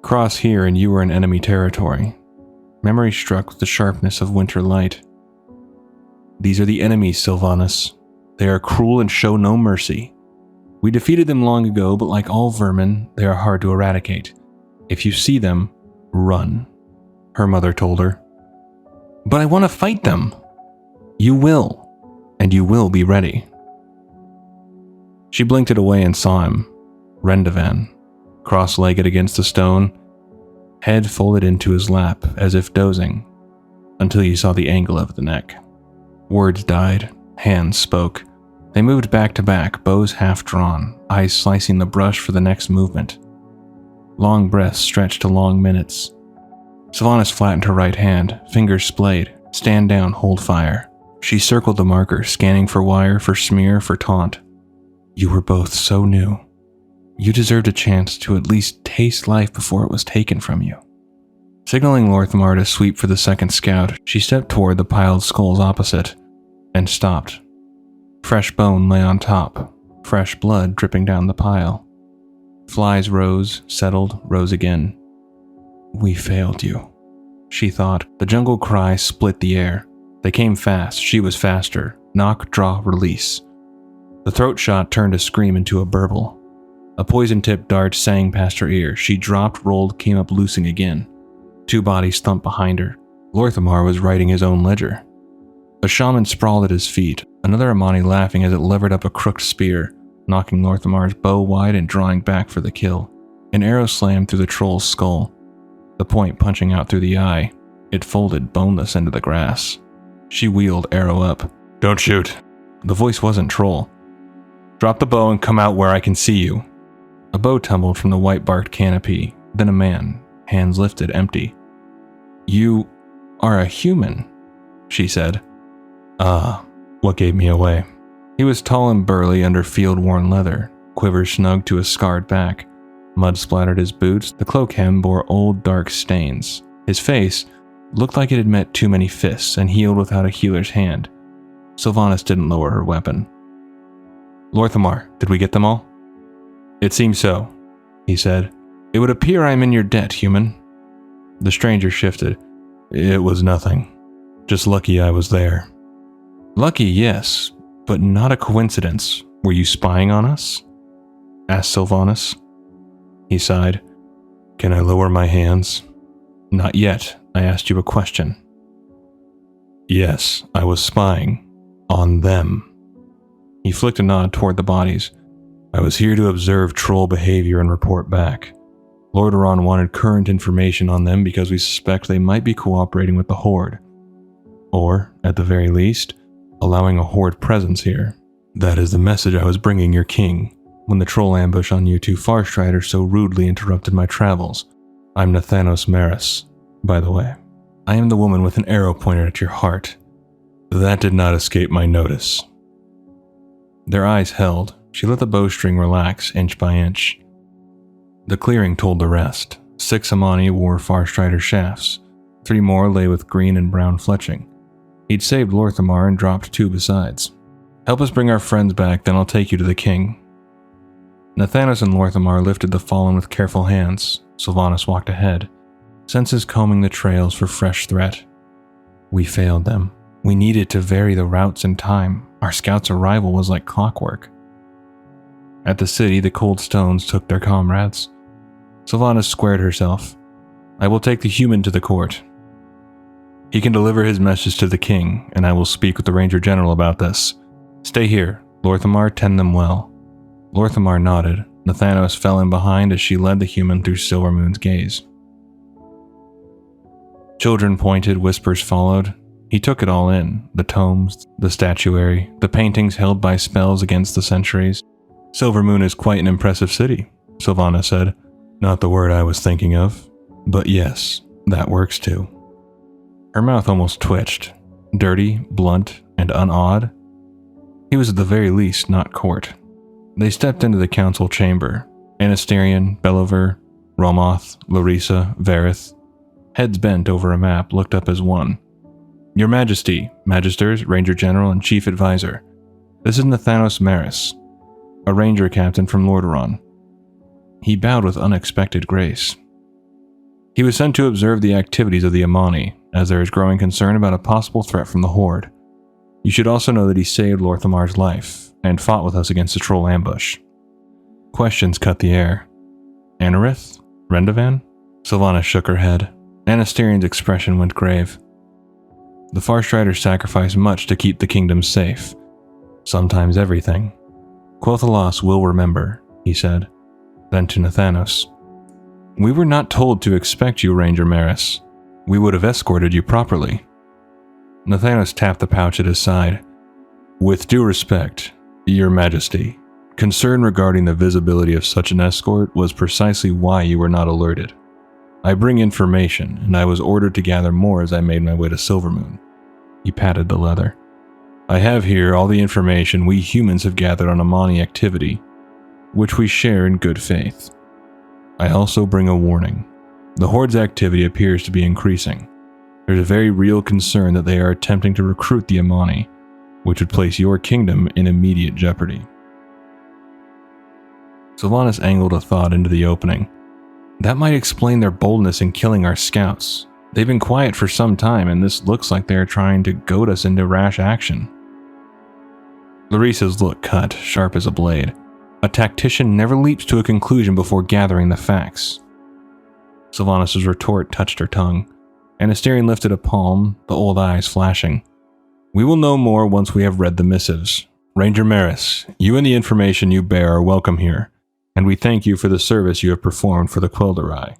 Cross here and you were in enemy territory. Memory struck with the sharpness of winter light. These are the enemies, Sylvanas. They are cruel and show no mercy. We defeated them long ago, but like all vermin, they are hard to eradicate. If you see them, run, her mother told her. But I want to fight them. You will, and you will be ready. She blinked it away and saw him, Rendavan, cross-legged against the stone, head folded into his lap as if dozing, until he saw the angle of the neck. Words died, hands spoke. They moved back to back, bows half drawn, eyes slicing the brush for the next movement. Long breaths stretched to long minutes. Sylvanas flattened her right hand, fingers splayed. Stand down, hold fire. She circled the marker, scanning for wire, for smear, for taunt. You were both so new. You deserved a chance to at least taste life before it was taken from you. Signaling Lorthamar to sweep for the second scout, she stepped toward the piled skulls opposite, and stopped. Fresh bone lay on top, fresh blood dripping down the pile. Flies rose, settled, rose again. We failed you, she thought. The jungle cry split the air. They came fast, she was faster. Knock, draw, release. The throat shot turned a scream into a burble. A poison-tipped dart sang past her ear. She dropped, rolled, came up loosing again. Two bodies thumped behind her. Lorthamar was writing his own ledger. A shaman sprawled at his feet, another Amani laughing as it levered up a crooked spear, knocking Lorthamar's bow wide and drawing back for the kill. An arrow slammed through the troll's skull, the point punching out through the eye. It folded boneless into the grass. She wheeled, arrow up. "Don't shoot." The voice wasn't troll. "Drop the bow and come out where I can see you." A bow tumbled from the white-barked canopy, then a man, hands lifted, empty. "You are a human," she said. "Ah, what gave me away?" He was tall and burly under field-worn leather, quiver snugged to a scarred back. Mud splattered his boots, the cloak hem bore old dark stains. His face looked like it had met too many fists and healed without a healer's hand. Sylvanas didn't lower her weapon. "Lorthamar, did we get them all?" "It seems so," he said. "It would appear I am in your debt, human." The stranger shifted. "It was nothing. Just lucky I was there." "Lucky, yes, but not a coincidence. Were you spying on us?" asked Sylvanas. He sighed. "Can I lower my hands?" "Not yet. I asked you a question." "Yes, I was spying. On them." He flicked a nod toward the bodies. "I was here to observe troll behavior and report back. Lordaeron wanted current information on them because we suspect they might be cooperating with the Horde. Or, at the very least, allowing a Horde presence here. That is the message I was bringing your king, when the troll ambush on you two Farstriders so rudely interrupted my travels. I'm Nathanos Maris, by the way. I am the woman with an arrow pointed at your heart. That did not escape my notice." Their eyes held. She let the bowstring relax inch by inch. The clearing told the rest. 6 Amani wore Farstrider shafts. 3 more lay with green and brown fletching. He'd saved Lorthamar and dropped 2 besides. "Help us bring our friends back, then I'll take you to the king." Nathanos and Lorthamar lifted the fallen with careful hands. Sylvanas walked ahead, senses combing the trails for fresh threat. "We failed them. We needed to vary the routes and time. Our scout's arrival was like clockwork." At the city, the cold stones took their comrades. Sylvanas squared herself. "I will take the human to the court. He can deliver his message to the king, and I will speak with the Ranger General about this. Stay here. Lorthamar, tend them well." Lorthamar nodded. Nathanos fell in behind as she led the human through Silvermoon's gaze. Children pointed, whispers followed. He took it all in, the tomes, the statuary, the paintings held by spells against the centuries. "Silvermoon is quite an impressive city," Sylvanas said. "Not the word I was thinking of, but yes, that works too." Her mouth almost twitched, dirty, blunt, and unawed. He was at the very least not court. They stepped into the council chamber. Anasterion, Belliver, Romoth, Larissa, Varith, heads bent over a map, looked up as one. "Your Majesty, Magisters, Ranger General, and Chief Advisor. This is Nathanos Maris, a ranger captain from Lordaeron." He bowed with unexpected grace. He was sent to observe the activities of the Amani, as there is growing concern about a possible threat from the Horde. You should also know that he saved Lorthamar's life, and fought with us against the troll ambush. Questions cut the air. "Anarith? Rendavan?" Sylvanas shook her head. Anasterion's expression went grave. "The Farstriders sacrifice much to keep the kingdom safe. Sometimes everything. Quothalas will remember," he said. Then to Nathanos. "We were not told to expect you, Ranger Maris. We would have escorted you properly." Nathanos tapped the pouch at his side. "With due respect, Your Majesty, concern regarding the visibility of such an escort was precisely why you were not alerted. I bring information, and I was ordered to gather more as I made my way to Silvermoon." He patted the leather. "I have here all the information we humans have gathered on Amani activity, which we share in good faith. I also bring a warning. The Horde's activity appears to be increasing. There's a very real concern that they are attempting to recruit the Amani, which would place your kingdom in immediate jeopardy." Sylvanas angled a thought into the opening. "That might explain their boldness in killing our scouts. They've been quiet for some time, and this looks like they are trying to goad us into rash action." Larissa's look cut, sharp as a blade. A tactician never leaps to a conclusion before gathering the facts. Sylvanas' retort touched her tongue. Anasterion lifted a palm, the old eyes flashing. We will know more once we have read the missives. Ranger Maris, you and the information you bear are welcome here, and we thank you for the service you have performed for the Quel'Dari.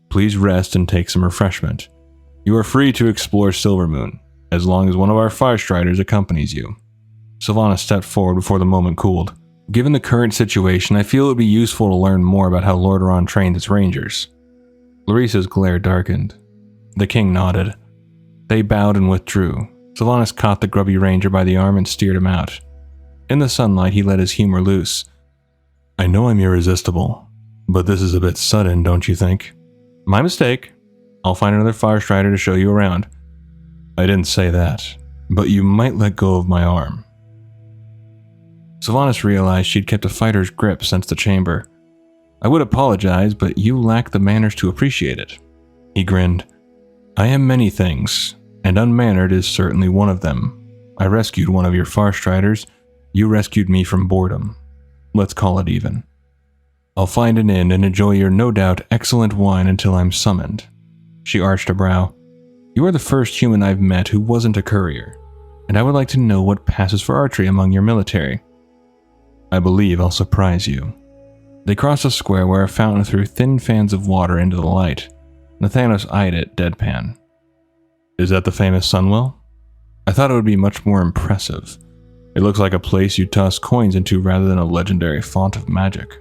Please rest and take some refreshment. You are free to explore Silvermoon, as long as one of our Firestriders accompanies you. Sylvanas stepped forward before the moment cooled. Given the current situation, I feel it would be useful to learn more about how Lordaeron trained its rangers. Larissa's glare darkened. The king nodded. They bowed and withdrew. Sylvanas caught the grubby ranger by the arm and steered him out. In the sunlight, he let his humor loose. I know I'm irresistible, but this is a bit sudden, don't you think? My mistake. I'll find another Firestrider to show you around. I didn't say that, but you might let go of my arm. Sylvanas realized she'd kept a fighter's grip since the chamber. I would apologize, but you lack the manners to appreciate it. He grinned. I am many things, and unmannered is certainly one of them. I rescued one of your Farstriders. You rescued me from boredom. Let's call it even. I'll find an inn and enjoy your no doubt excellent wine until I'm summoned. She arched a brow. You are the first human I've met who wasn't a courier, and I would like to know what passes for archery among your military. I believe I'll surprise you. They crossed a square where a fountain threw thin fans of water into the light. Nathanos eyed it deadpan. Is that the famous Sunwell? I thought it would be much more impressive. It looks like a place you toss coins into rather than a legendary font of magic.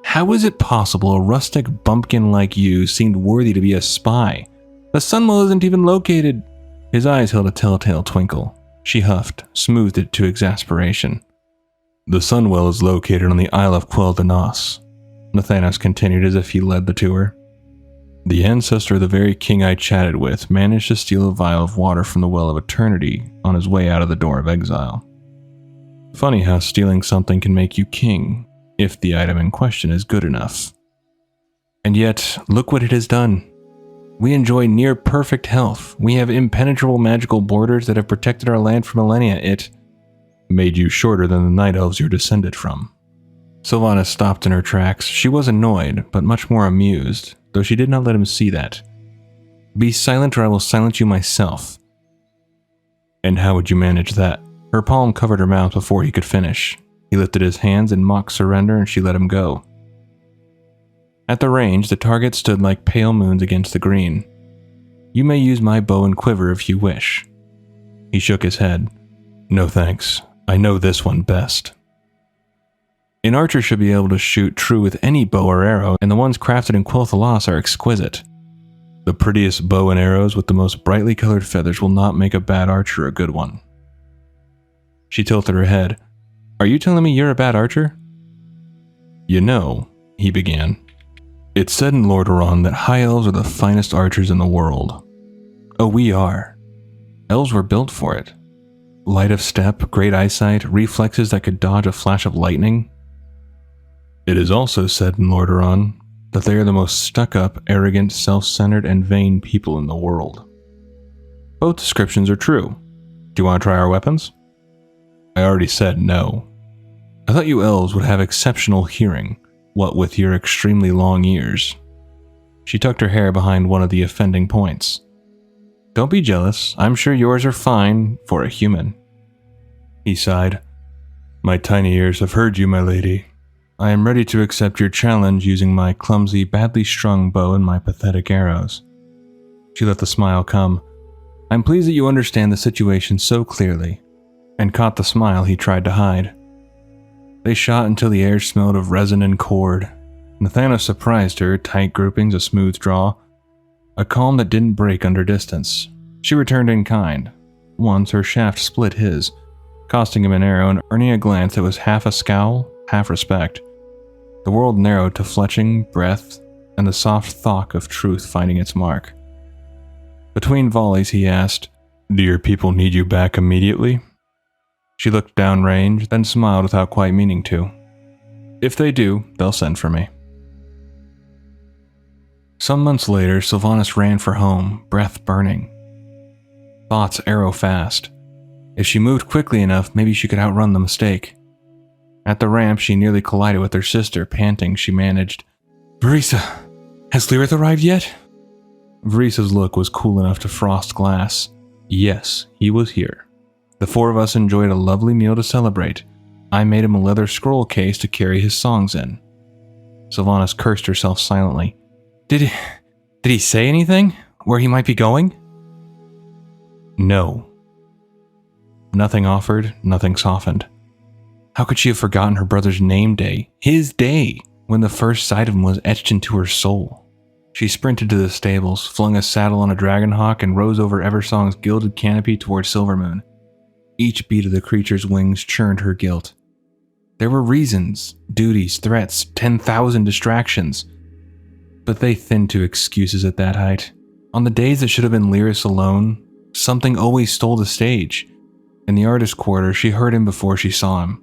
How is it possible a rustic bumpkin like you seemed worthy to be a spy? The Sunwell isn't even located. His eyes held a telltale twinkle. She huffed, smoothed it to exasperation. The Sunwell is located on the Isle of Quel'Danas. Nathanos continued as if he led the tour. The ancestor of the very king I chatted with managed to steal a vial of water from the Well of Eternity on his way out of the Door of Exile. Funny how stealing something can make you king, if the item in question is good enough. And yet, look what it has done. We enjoy near perfect health. We have impenetrable magical borders that have protected our land for millennia. It made you shorter than the night elves you're descended from. Sylvanas stopped in her tracks. She was annoyed, but much more amused, though she did not let him see that. Be silent or I will silence you myself. And how would you manage that? Her palm covered her mouth before he could finish. He lifted his hands in mock surrender and she let him go. At the range, the target stood like pale moons against the green. You may use my bow and quiver if you wish. He shook his head. No thanks. I know this one best. An archer should be able to shoot true with any bow or arrow, and the ones crafted in Quel'Thalas are exquisite. The prettiest bow and arrows with the most brightly colored feathers will not make a bad archer a good one. She tilted her head. Are you telling me you're a bad archer? You know, he began. It's said in Lordaeron that high elves are the finest archers in the world. Oh, we are. Elves were built for it. Light of step, great eyesight, reflexes that could dodge a flash of lightning. It is also said in Lordaeron that they are the most stuck-up, arrogant, self-centered, and vain people in the world. Both descriptions are true. Do you want to try our weapons? I already said no. I thought you elves would have exceptional hearing, what with your extremely long ears. She tucked her hair behind one of the offending points. Don't be jealous, I'm sure yours are fine for a human. He sighed. My tiny ears have heard you, my lady. I am ready to accept your challenge using my clumsy, badly strung bow and my pathetic arrows. She let the smile come. I'm pleased that you understand the situation so clearly, and caught the smile he tried to hide. They shot until the air smelled of resin and cord. Nathanos surprised her, tight groupings, a smooth draw. A calm that didn't break under distance. She returned in kind. Once her shaft split his, costing him an arrow and earning a glance that was half a scowl, half respect. The world narrowed to fletching, breath, and the soft thock of truth finding its mark. Between volleys he asked, Do your people need you back immediately? She looked downrange, then smiled without quite meaning to. If they do, they'll send for me. Some months later, Sylvanas ran for home, breath burning. Thoughts arrow fast. If she moved quickly enough, maybe she could outrun the mistake. At the ramp, she nearly collided with her sister. Panting, she managed, Verisa, has Lyrith arrived yet? Verisa's look was cool enough to frost glass. Yes, he was here. The four of us enjoyed a lovely meal to celebrate. I made him a leather scroll case to carry his songs in. Sylvanas cursed herself silently. Did he say anything? Where he might be going? No. Nothing offered, nothing softened. How could she have forgotten her brother's name day, his day, when the first sight of him was etched into her soul? She sprinted to the stables, flung a saddle on a dragonhawk, and rose over Eversong's gilded canopy toward Silvermoon. Each beat of the creature's wings churned her guilt. There were reasons, duties, threats, 10,000 distractions. But they thinned to excuses at that height. On the days that should have been Lyris alone, something always stole the stage. In the artist's quarter, she heard him before she saw him.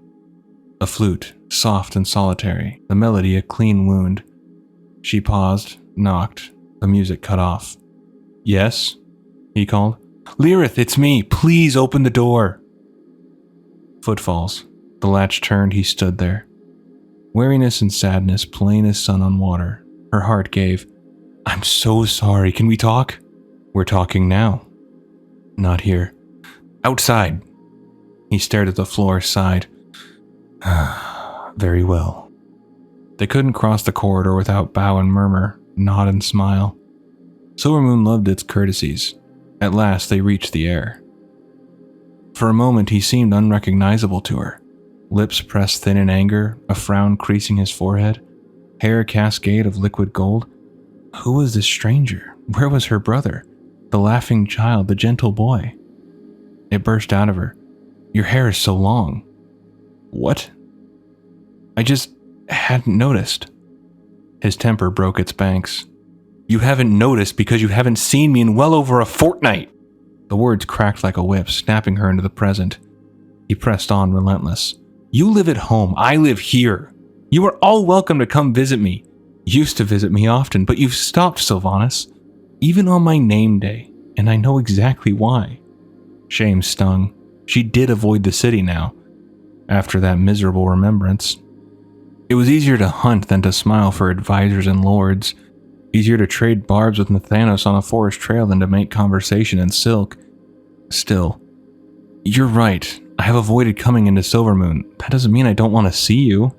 A flute, soft and solitary, the melody a clean wound. She paused, knocked, the music cut off. Yes? He called. Lyrith, it's me. Please open the door. Footfalls. The latch turned, he stood there. Weariness and sadness, plain as sun on water. Her heart gave. I'm so sorry. Can we talk? We're talking now. Not here. Outside. He stared at the floor, sighed. Very well. They couldn't cross the corridor without bow and murmur, nod and smile. Silvermoon loved its courtesies. At last they reached the air. For a moment he seemed unrecognizable to her. Lips pressed thin in anger, a frown creasing his forehead, hair a cascade of liquid gold. Who was this stranger? Where was her brother? The laughing child, the gentle boy? It burst out of her. Your hair is so long. What? I just hadn't noticed. His temper broke its banks. You haven't noticed because you haven't seen me in well over a fortnight. The words cracked like a whip, snapping her into the present. He pressed on, relentless. You live at home. I live here. You are all welcome to come visit me. Used to visit me often, but you've stopped, Sylvanas. Even on my name day, and I know exactly why. Shame stung. She did avoid the city now, after that miserable remembrance. It was easier to hunt than to smile for advisors and lords. Easier to trade barbs with Nathanos on a forest trail than to make conversation in silk. Still, you're right. I have avoided coming into Silvermoon. That doesn't mean I don't want to see you.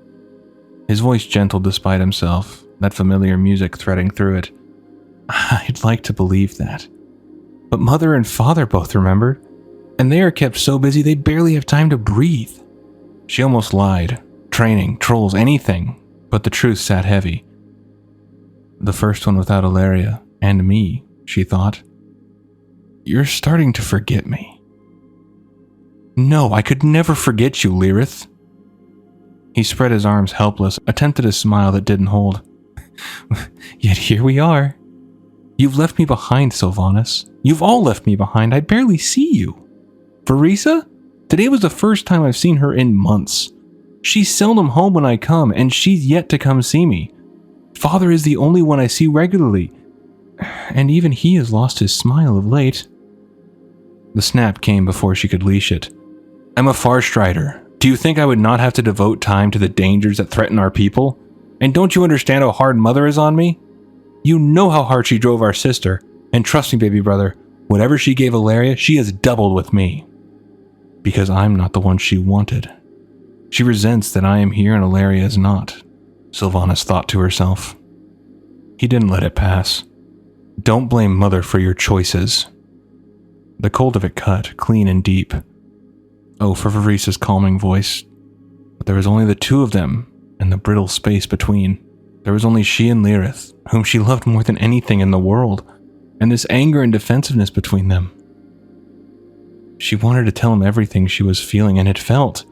His voice gentled despite himself, that familiar music threading through it. I'd like to believe that. But Mother and Father both remembered, and they are kept so busy they barely have time to breathe. She almost lied. Training, trolls, anything. But the truth sat heavy. The first one without Ilaria, and me, she thought. You're starting to forget me. No, I could never forget you, Lyrith. He spread his arms helpless, attempted a smile that didn't hold. Yet here we are. You've left me behind, Sylvanas. You've all left me behind. I barely see you. Verisa? Today was the first time I've seen her in months. She's seldom home when I come, and she's yet to come see me. Father is the only one I see regularly, and even he has lost his smile of late. The snap came before she could leash it. I'm a Farstrider. Do you think I would not have to devote time to the dangers that threaten our people? And don't you understand how hard Mother is on me? You know how hard she drove our sister, and trust me, baby brother, whatever she gave Ilaria, she has doubled with me. Because I'm not the one she wanted. She resents that I am here and Ilaria is not, Sylvanas thought to herself. He didn't let it pass. Don't blame Mother for your choices. The cold of it cut, clean and deep. Oh, for Verisa's calming voice. But there was only the two of them, and the brittle space between. There was only she and Lyrith, whom she loved more than anything in the world, and this anger and defensiveness between them. She wanted to tell him everything she was feeling and had felt.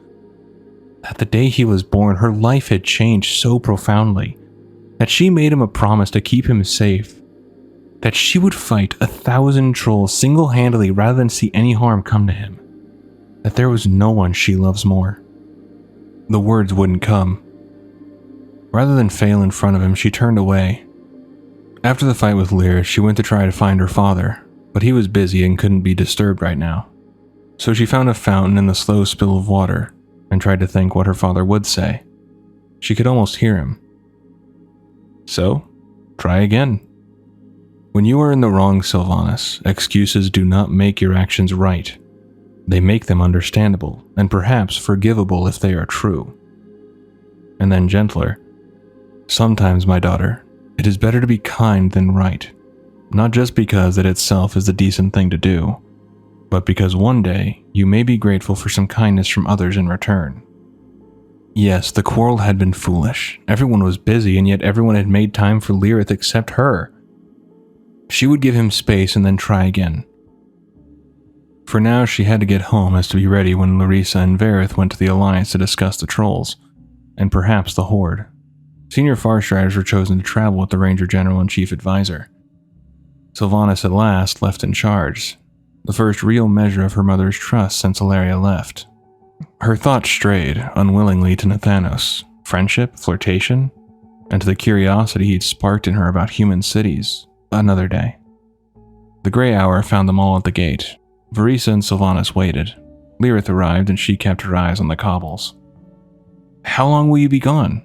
That the day he was born, her life had changed so profoundly, that she made him a promise to keep him safe, that she would fight 1,000 trolls single-handedly rather than see any harm come to him, that there was no one she loves more. The words wouldn't come. Rather than fail in front of him, she turned away. After the fight with Lyra, she went to try to find her father, but he was busy and couldn't be disturbed right now. So she found a fountain in the slow spill of water, and tried to think what her father would say. She could almost hear him. So, try again. When you are in the wrong, Sylvanas, excuses do not make your actions right. They make them understandable, and perhaps forgivable if they are true. And then gentler. Sometimes, my daughter, it is better to be kind than right. Not just because it itself is the decent thing to do, but because one day you may be grateful for some kindness from others in return. Yes, the quarrel had been foolish. Everyone was busy, and yet everyone had made time for Lyrith except her. She would give him space and then try again. For now, she had to get home as to be ready when Larissa and Vareth went to the Alliance to discuss the trolls, and perhaps the Horde. Senior Farstriders were chosen to travel with the Ranger General and Chief Advisor. Sylvanas at last left in charge, the first real measure of her mother's trust since Ilaria left. Her thoughts strayed, unwillingly, to Nathanos, friendship, flirtation, and to the curiosity he'd sparked in her about human cities. Another day. The gray hour found them all at the gate. Varisa and Sylvanas waited. Lyrith arrived, and she kept her eyes on the cobbles. "How long will you be gone?"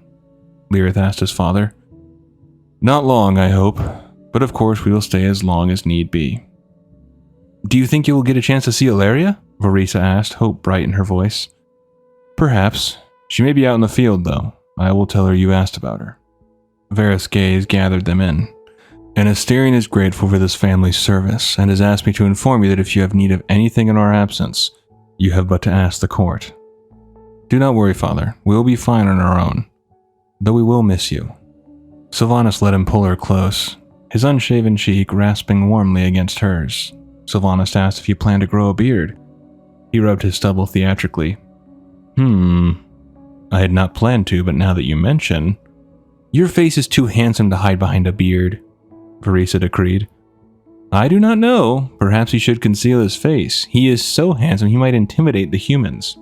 Lyrith asked his father. "Not long, I hope, but of course we will stay as long as need be." "Do you think you will get a chance to see Ilaria?" Varisa asked, hope bright in her voice. "Perhaps. She may be out in the field, though. I will tell her you asked about her." Vareth's gaze gathered them in. "An Astarian is grateful for this family's service, and has asked me to inform you that if you have need of anything in our absence, you have but to ask the court. Do not worry, father. We will be fine on our own, though we will miss you." Sylvanas let him pull her close, his unshaven cheek rasping warmly against hers. Sylvanas asked if he planned to grow a beard. He rubbed his stubble theatrically. I had not planned to, but now that you mention..." "Your face is too handsome to hide behind a beard," Varisa decreed. "I do not know. Perhaps he should conceal his face. He is so handsome he might intimidate the humans,"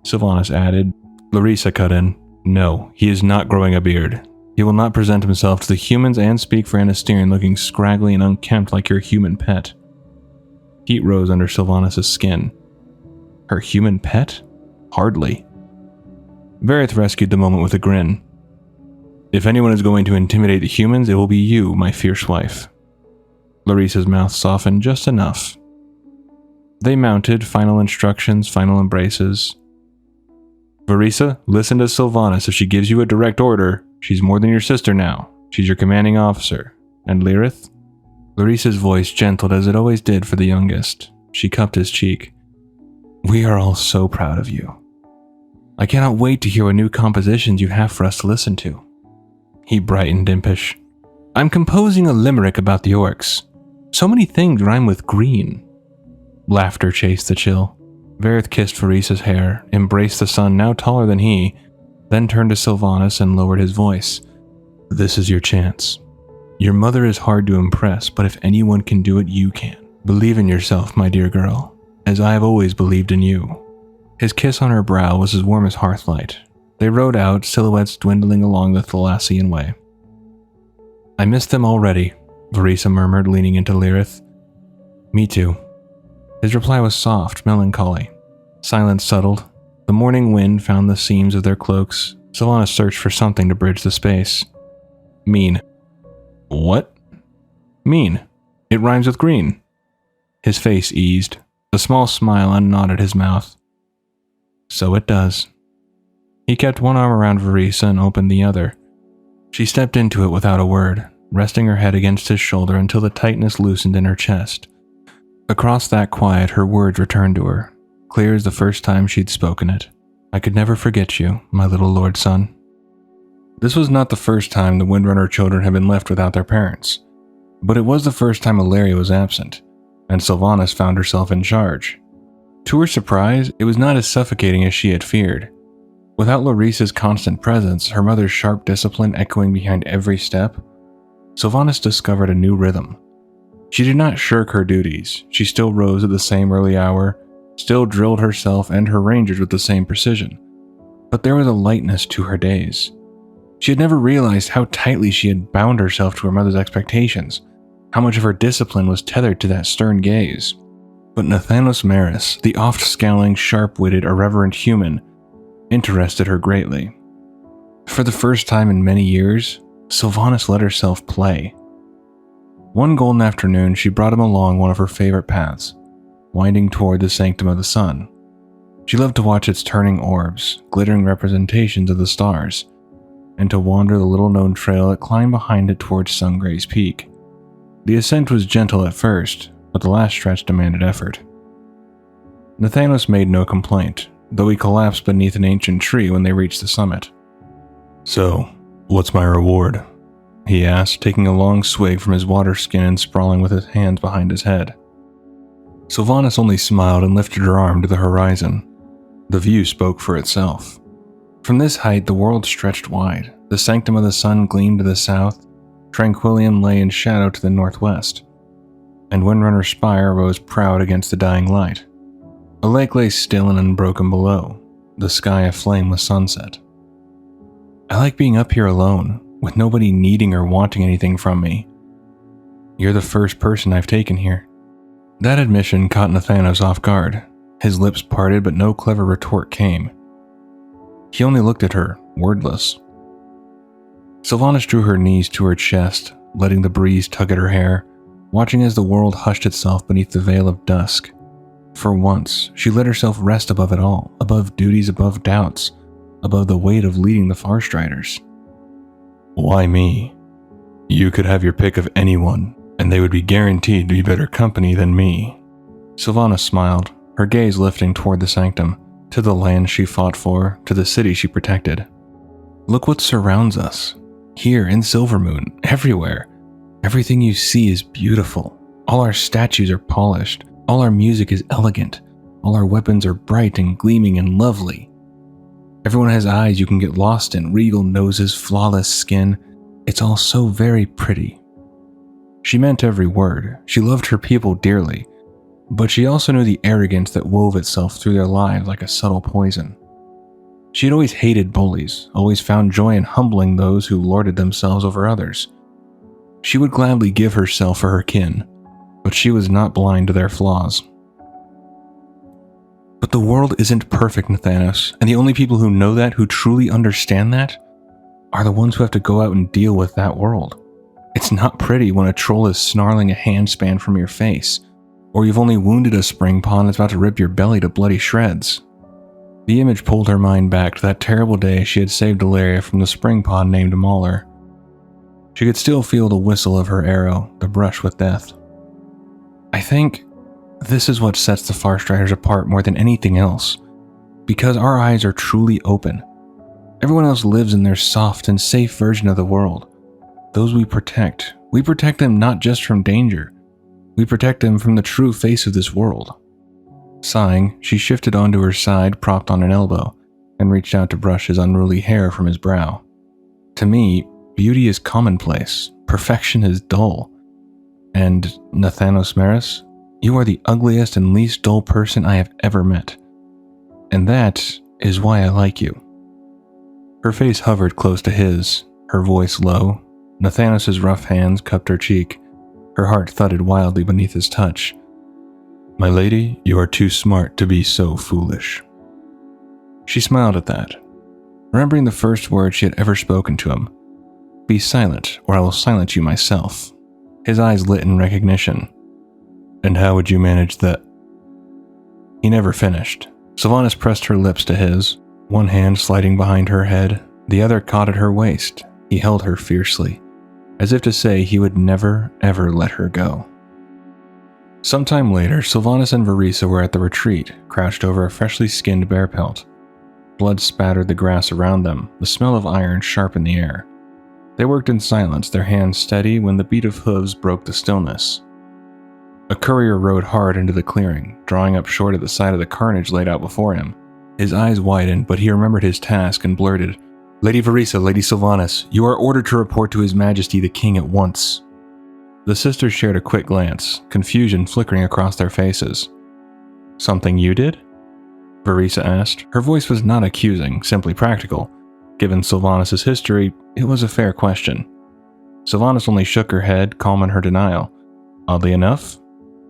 Sylvanas added. Larissa cut in. "No, he is not growing a beard. He will not present himself to the humans and speak for an Astarian looking scraggly and unkempt like your human pet." Heat rose under Sylvanas' skin. Her human pet? Hardly. Vareth rescued the moment with a grin. "If anyone is going to intimidate the humans, it will be you, my fierce wife." Larissa's mouth softened just enough. They mounted, final instructions, final embraces. "Varisa, listen to Sylvanas. If she gives you a direct order, she's more than your sister now. She's your commanding officer. And Lyrith?" Larissa's voice gentled as it always did for the youngest. She cupped his cheek. "We are all so proud of you. I cannot wait to hear what new compositions you have for us to listen to." He brightened impish. "I'm composing a limerick about the orcs. So many things rhyme with green." Laughter chased the chill. Vareth kissed Varisa's hair, embraced the son now taller than he, then turned to Sylvanas and lowered his voice. "This is your chance. Your mother is hard to impress, but if anyone can do it, you can. Believe in yourself, my dear girl, as I have always believed in you." His kiss on her brow was as warm as hearthlight. They rode out, silhouettes dwindling along the Thalassian way. "I miss them already," Varisa murmured, leaning into Lyrith. "Me too." His reply was soft, melancholy. Silence settled. The morning wind found the seams of their cloaks. Sylvanas searched for something to bridge the space. "Mean." "What?" "Mean. It rhymes with green." His face eased. A small smile unknotted his mouth. "So it does." He kept one arm around Varisa and opened the other. She stepped into it without a word, resting her head against his shoulder until the tightness loosened in her chest. Across that quiet, her words returned to her, clear as the first time she'd spoken it. "I could never forget you, my little lord son." This was not the first time the Windrunner children had been left without their parents, but it was the first time Ilaria was absent, and Sylvanas found herself in charge. To her surprise, it was not as suffocating as she had feared. Without Larissa's constant presence, her mother's sharp discipline echoing behind every step, Sylvanas discovered a new rhythm. She did not shirk her duties. She still rose at the same early hour, still drilled herself and her rangers with the same precision. But there was a lightness to her days. She had never realized how tightly she had bound herself to her mother's expectations, how much of her discipline was tethered to that stern gaze. But Nathanos Maris, the oft-scowling, sharp-witted, irreverent human, interested her greatly. For the first time in many years, Sylvanas let herself play. One golden afternoon, she brought him along one of her favorite paths, winding toward the sanctum of the sun. She loved to watch its turning orbs, glittering representations of the stars, and to wander the little-known trail that climbed behind it towards Sungray's Peak. The ascent was gentle at first, but the last stretch demanded effort. Nathanos made no complaint, though he collapsed beneath an ancient tree when they reached the summit. "So, what's my reward?" he asked, taking a long swig from his water skin and sprawling with his hands behind his head. Sylvanas only smiled and lifted her arm to the horizon. The view spoke for itself. From this height, the world stretched wide. The sanctum of the sun gleamed to the south, Tranquillium lay in shadow to the northwest, and Windrunner's spire rose proud against the dying light. A lake lay still and unbroken below, the sky aflame with sunset. "I like being up here alone, with nobody needing or wanting anything from me. You're the first person I've taken here." That admission caught Nathanos off guard. His lips parted, but no clever retort came. He only looked at her, wordless. Sylvanas drew her knees to her chest, letting the breeze tug at her hair, watching as the world hushed itself beneath the veil of dusk. For once, she let herself rest above it all, above duties, above doubts, above the weight of leading the Farstriders. "Why me? You could have your pick of anyone, and they would be guaranteed to be better company than me." Sylvanas smiled, her gaze lifting toward the sanctum, to the land she fought for, to the city she protected. "Look what surrounds us. Here in Silvermoon, everywhere. Everything you see is beautiful. All our statues are polished. All our music is elegant. All our weapons are bright and gleaming and lovely. Everyone has eyes you can get lost in, regal noses, flawless skin. It's all so very pretty." She meant every word. She loved her people dearly, but she also knew the arrogance that wove itself through their lives like a subtle poison. She had always hated bullies, always found joy in humbling those who lorded themselves over others. She would gladly give herself for her kin, but she was not blind to their flaws. "But the world isn't perfect, Nathanos, and the only people who know that, who truly understand that, are the ones who have to go out and deal with that world. It's not pretty when a troll is snarling a handspan from your face, or you've only wounded a spring pond that's about to rip your belly to bloody shreds." The image pulled her mind back to that terrible day she had saved Delaria from the spring pond named Mauler. She could still feel the whistle of her arrow, the brush with death. "I think this is what sets the Farstriders apart more than anything else, because our eyes are truly open. Everyone else lives in their soft and safe version of the world. Those we protect them not just from danger, we protect them from the true face of this world." Sighing, she shifted onto her side, propped on an elbow, and reached out to brush his unruly hair from his brow. "To me, beauty is commonplace, perfection is dull. And, Nathanos Maris, you are the ugliest and least dull person I have ever met. And that is why I like you." Her face hovered close to his, her voice low. Nathanos' rough hands cupped her cheek. Her heart thudded wildly beneath his touch. "My lady, you are too smart to be so foolish." She smiled at that, remembering the first words she had ever spoken to him. "Be silent, or I will silence you myself." His eyes lit in recognition. "And how would you manage that?" He never finished. Sylvanas pressed her lips to his, one hand sliding behind her head, the other caught at her waist. He held her fiercely, as if to say he would never, ever let her go. Sometime later, Sylvanas and Verisa were at the retreat, crouched over a freshly skinned bear pelt. Blood spattered the grass around them, the smell of iron sharp in the air. They worked in silence, their hands steady when the beat of hooves broke the stillness. A courier rode hard into the clearing, drawing up short at the sight of the carnage laid out before him. His eyes widened, but he remembered his task and blurted, "Lady Verisa, Lady Sylvanas, you are ordered to report to His Majesty the King at once." The sisters shared a quick glance, confusion flickering across their faces. "Something you did?" Verisa asked. Her voice was not accusing, simply practical. Given Sylvanas' history, it was a fair question. Sylvanas only shook her head, calm in her denial. Oddly enough,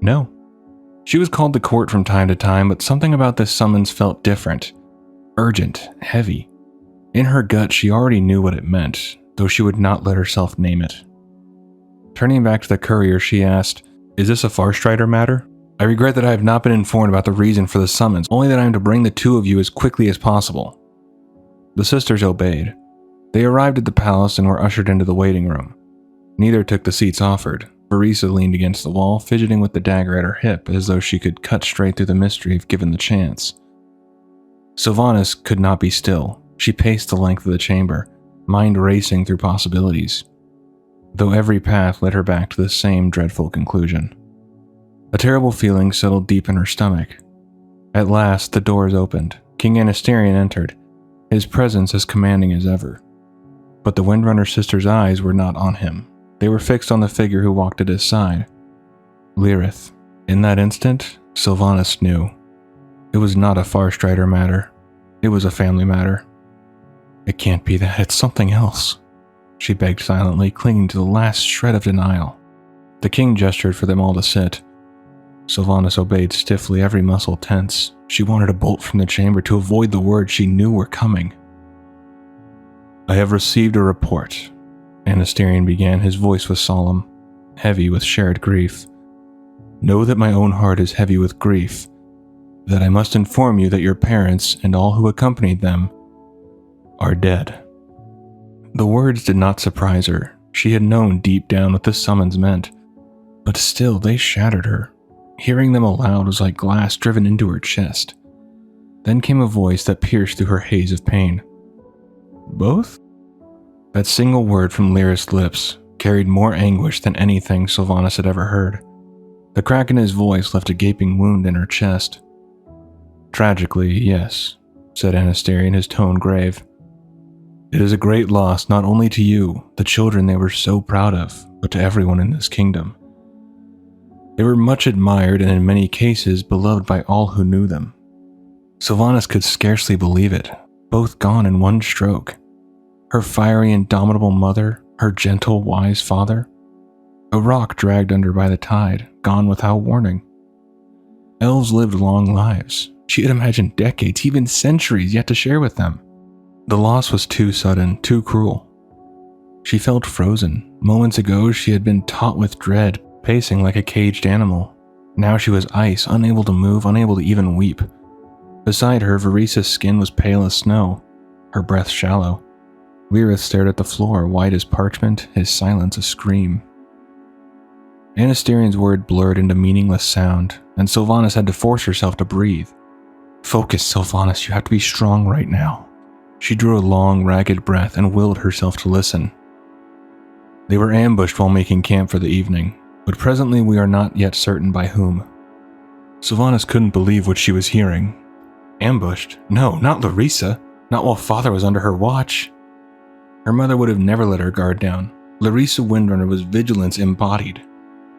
no. She was called to court from time to time, but something about this summons felt different. Urgent, heavy. In her gut, she already knew what it meant, though she would not let herself name it. Turning back to the courier, she asked, "Is this a Farstrider matter? I regret that I have not been informed about the reason for the summons, only that I am to bring the two of you as quickly as possible." The sisters obeyed. They arrived at the palace and were ushered into the waiting room. Neither took the seats offered. Verisa leaned against the wall, fidgeting with the dagger at her hip as though she could cut straight through the mystery if given the chance. Sylvanas could not be still. She paced the length of the chamber, mind racing through possibilities, though every path led her back to the same dreadful conclusion. A terrible feeling settled deep in her stomach. At last, the doors opened. King Anasterion entered, his presence as commanding as ever. But the Windrunner sisters' eyes were not on him. They were fixed on the figure who walked at his side. Lyrith. In that instant, Sylvanas knew. It was not a Farstrider matter. It was a family matter. "It can't be that, it's something else," she begged silently, clinging to the last shred of denial. The king gestured for them all to sit. Sylvanas obeyed stiffly, every muscle tense. She wanted to bolt from the chamber to avoid the words she knew were coming. "I have received a report," Anasterion began. His voice was solemn, heavy with shared grief. "Know that my own heart is heavy with grief, that I must inform you that your parents and all who accompanied them are dead." The words did not surprise her. She had known deep down what this summons meant, but still they shattered her. Hearing them aloud was like glass driven into her chest. Then came a voice that pierced through her haze of pain. "Both?" That single word from Lyrith's lips carried more anguish than anything Sylvanas had ever heard. The crack in his voice left a gaping wound in her chest. "Tragically, yes," said Anasterion, his tone grave. "It is a great loss not only to you, the children they were so proud of, but to everyone in this kingdom. They were much admired and in many cases beloved by all who knew them." Sylvanas could scarcely believe it, both gone in one stroke. Her fiery, indomitable mother, her gentle, wise father. A rock dragged under by the tide, gone without warning. Elves lived long lives. She had imagined decades, even centuries yet to share with them. The loss was too sudden, too cruel. She felt frozen. Moments ago, she had been taut with dread, pacing like a caged animal. Now she was ice, unable to move, unable to even weep. Beside her, Verisa's skin was pale as snow, her breath shallow. Lyrith stared at the floor, white as parchment, his silence a scream. Anasterion's word blurred into meaningless sound, and Sylvanas had to force herself to breathe. "Focus, Sylvanas, you have to be strong right now." She drew a long, ragged breath and willed herself to listen. "They were ambushed while making camp for the evening, but presently we are not yet certain by whom." Sylvanas couldn't believe what she was hearing. Ambushed? No, not Larissa. Not while father was under her watch. Her mother would have never let her guard down. Larissa Windrunner was vigilance embodied.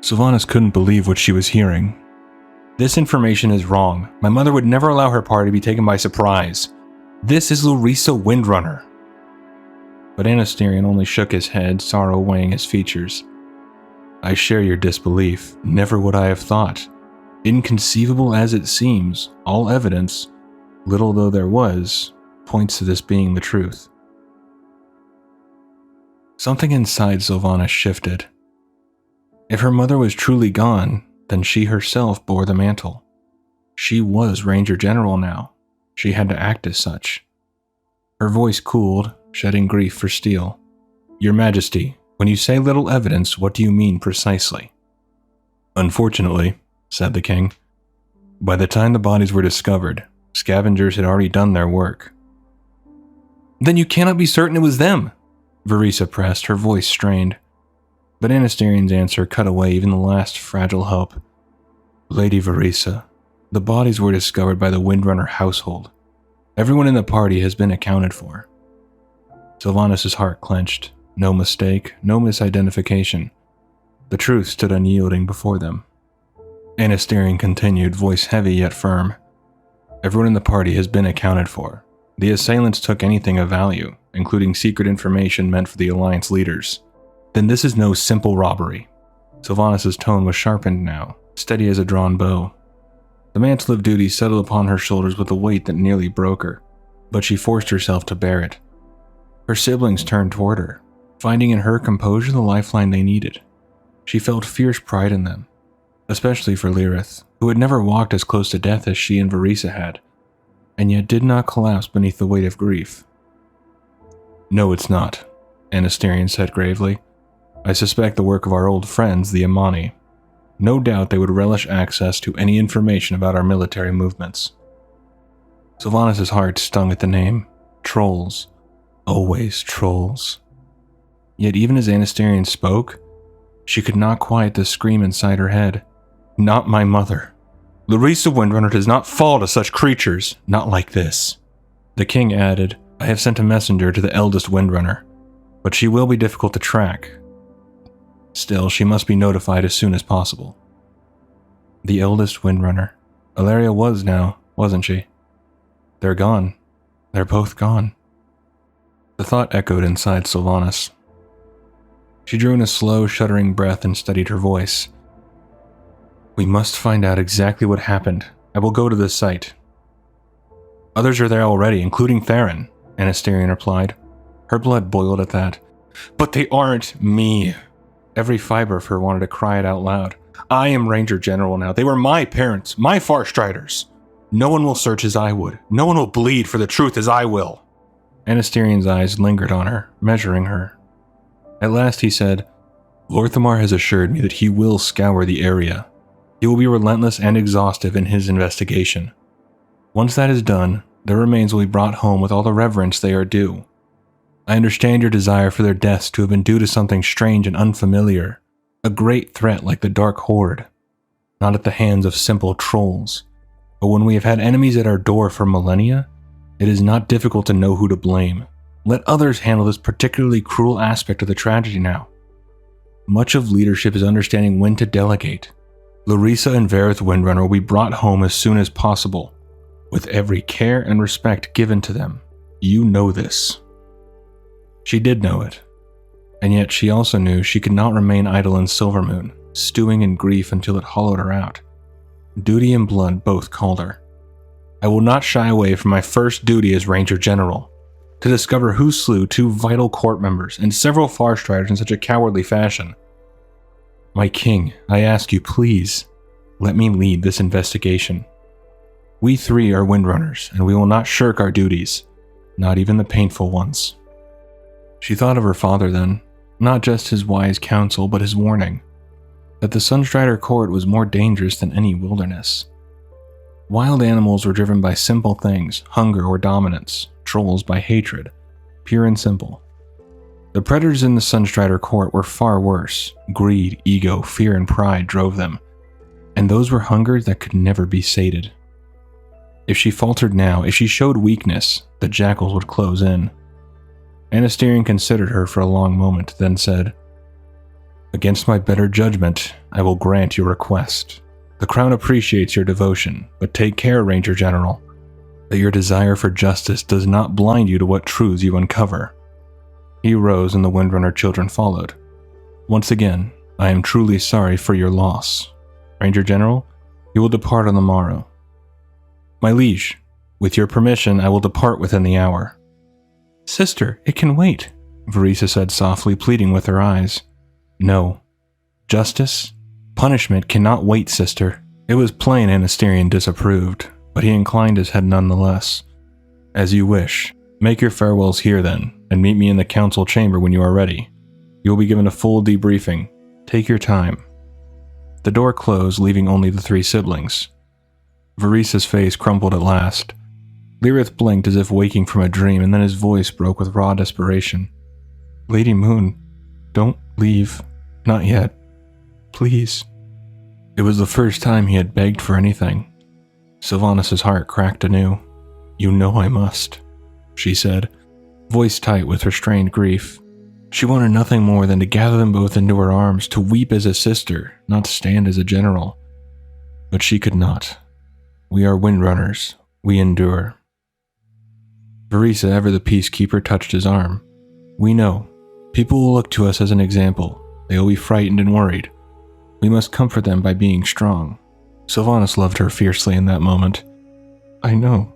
Sylvanas couldn't believe what she was hearing. "This information is wrong. My mother would never allow her party to be taken by surprise. This is Larissa Windrunner." But Anasterion only shook his head, sorrow weighing his features. "I share your disbelief. Never would I have thought. Inconceivable as it seems, all evidence, little though there was, points to this being the truth." Something inside Sylvanas shifted. If her mother was truly gone, then she herself bore the mantle. She was Ranger General now. She had to act as such. Her voice cooled, shedding grief for steel. "Your Majesty, when you say little evidence, what do you mean precisely?" "Unfortunately," said the king, "by the time the bodies were discovered, scavengers had already done their work." "Then you cannot be certain it was them," Verisa pressed, her voice strained. But Anasterion's answer cut away even the last fragile hope. "Lady Verisa, the bodies were discovered by the Windrunner household. Everyone in the party has been accounted for." Sylvanas' heart clenched. No mistake, no misidentification. The truth stood unyielding before them. Anasterion continued, voice heavy yet firm. "Everyone in the party has been accounted for. The assailants took anything of value, including secret information meant for the Alliance leaders. Then this is no simple robbery." Sylvanas' tone was sharpened now, steady as a drawn bow. The mantle of duty settled upon her shoulders with a weight that nearly broke her, but she forced herself to bear it. Her siblings turned toward her, finding in her composure the lifeline they needed. She felt fierce pride in them, especially for Lyrith, who had never walked as close to death as she and Verisa had, and yet did not collapse beneath the weight of grief. "No, it's not," Anasterion said gravely. "I suspect the work of our old friends, the Amani. No doubt they would relish access to any information about our military movements." Sylvanas' heart stung at the name. Trolls. Always trolls. Yet even as Anasterion spoke, she could not quiet the scream inside her head. "Not my mother. Larissa Windrunner does not fall to such creatures, not like this." The king added, "I have sent a messenger to the eldest Windrunner, but she will be difficult to track. Still, she must be notified as soon as possible." The eldest Windrunner. Ilaria was now, wasn't she? They're gone. They're both gone. The thought echoed inside Sylvanas. She drew in a slow, shuddering breath and steadied her voice. "We must find out exactly what happened. I will go to the site." "Others are there already, including Theron," Anasterion replied. Her blood boiled at that. "But they aren't me." Every fiber of her wanted to cry it out loud. "I am Ranger General now. They were my parents, my Farstriders. No one will search as I would. No one will bleed for the truth as I will." Anasterion's eyes lingered on her, measuring her. At last he said, "Lorthamar has assured me that he will scour the area. He will be relentless and exhaustive in his investigation. Once that is done, their remains will be brought home with all the reverence they are due. I understand your desire for their deaths to have been due to something strange and unfamiliar, a great threat like the Dark Horde, not at the hands of simple trolls. But when we have had enemies at our door for millennia, it is not difficult to know who to blame. Let others handle this particularly cruel aspect of the tragedy now. Much of leadership is understanding when to delegate. Larissa and Vareth Windrunner will be brought home as soon as possible, with every care and respect given to them. You know this." She did know it, and yet she also knew she could not remain idle in Silvermoon, stewing in grief until it hollowed her out. Duty and blood both called her. "I will not shy away from my first duty as Ranger General, to discover who slew 2 vital court members and several Farstriders in such a cowardly fashion. My king, I ask you, please, let me lead this investigation. We 3 are Windrunners, and we will not shirk our duties, not even the painful ones." She thought of her father then, not just his wise counsel, but his warning, that the Sunstrider court was more dangerous than any wilderness. Wild animals were driven by simple things, hunger or dominance, trolls by hatred, pure and simple. The predators in the Sunstrider court were far worse. Greed, ego, fear, and pride drove them, and those were hungers that could never be sated. If she faltered now, if she showed weakness, the jackals would close in. Anasterion considered her for a long moment, then said, "Against my better judgment, I will grant your request. The crown appreciates your devotion, but take care, Ranger General, that your desire for justice does not blind you to what truths you uncover." He rose and the Windrunner children followed. "Once again, I am truly sorry for your loss. Ranger General, you will depart on the morrow." "My liege, with your permission, I will depart within the hour." "Sister, it can wait," Verisa said softly, pleading with her eyes. "No. Justice? Punishment cannot wait, sister." It was plain Anasterion disapproved, but he inclined his head nonetheless. "As you wish. Make your farewells here then, and meet me in the council chamber when you are ready. You will be given a full debriefing. Take your time." The door closed, leaving only the 3 siblings. Verisa's face crumpled at last. Lyrith blinked as if waking from a dream, and then his voice broke with raw desperation. "Lady Moon, don't leave. Not yet. Please." It was the first time he had begged for anything. Sylvanas' heart cracked anew. "You know I must," she said, voice tight with restrained grief. She wanted nothing more than to gather them both into her arms, to weep as a sister, not stand as a general. But she could not. We are Windrunners. We endure. Verisa, ever the peacekeeper, touched his arm. "We know. People will look to us as an example. They will be frightened and worried. We must comfort them by being strong." Sylvanas loved her fiercely in that moment. "I know.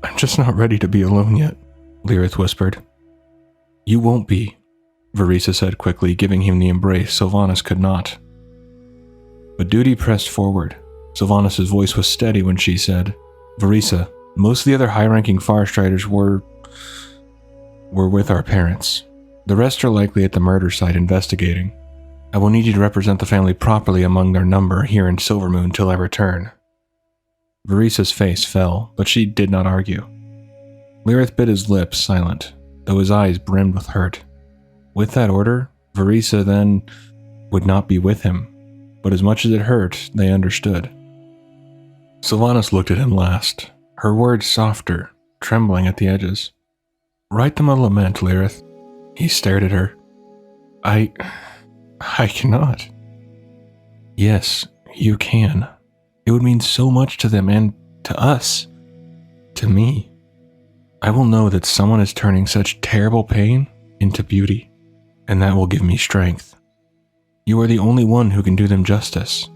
I'm just not ready to be alone yet," Lyrith whispered. "You won't be. Verisa said quickly, giving him the embrace Sylvanas could not. But duty pressed forward. Sylvanas' voice was steady when she said, Verisa, most of the other high-ranking Farstriders were with our parents. The rest are likely at the murder site investigating. I will need you to represent the family properly among their number here in Silvermoon till I return. Verisa's face fell, but she did not argue. Lyrith bit his lips, silent, though his eyes brimmed with hurt. With that order, Verisa then would not be with him, but as much as it hurt, they understood. Sylvanas looked at him last, her words softer, trembling at the edges. Write them a lament, Lyrith. He stared at her. I cannot. Yes, you can. It would mean so much to them and to us. To me. I will know that someone is turning such terrible pain into beauty, and that will give me strength. You are the only one who can do them justice.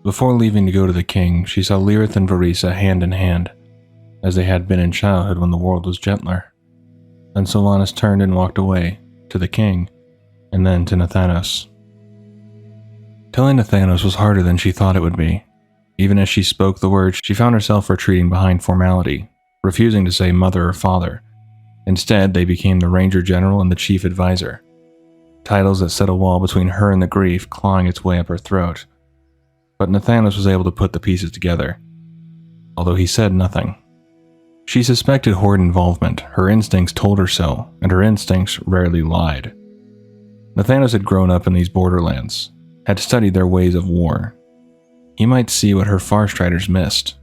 Before leaving to go to the king, she saw Lyrith and Verisa hand in hand, as they had been in childhood when the world was gentler. Then Sylvanas turned and walked away, to the king, and then to Nathanos. Telling Nathanos was harder than she thought it would be. Even as she spoke the words, she found herself retreating behind formality, refusing to say mother or father. Instead, they became the Ranger General and the Chief Advisor. Titles that set a wall between her and the grief clawing its way up her throat. But Nathanos was able to put the pieces together, although he said nothing. She suspected Horde involvement, her instincts told her so, and her instincts rarely lied. Nathanos had grown up in these borderlands, had studied their ways of war. He might see what her Farstriders missed.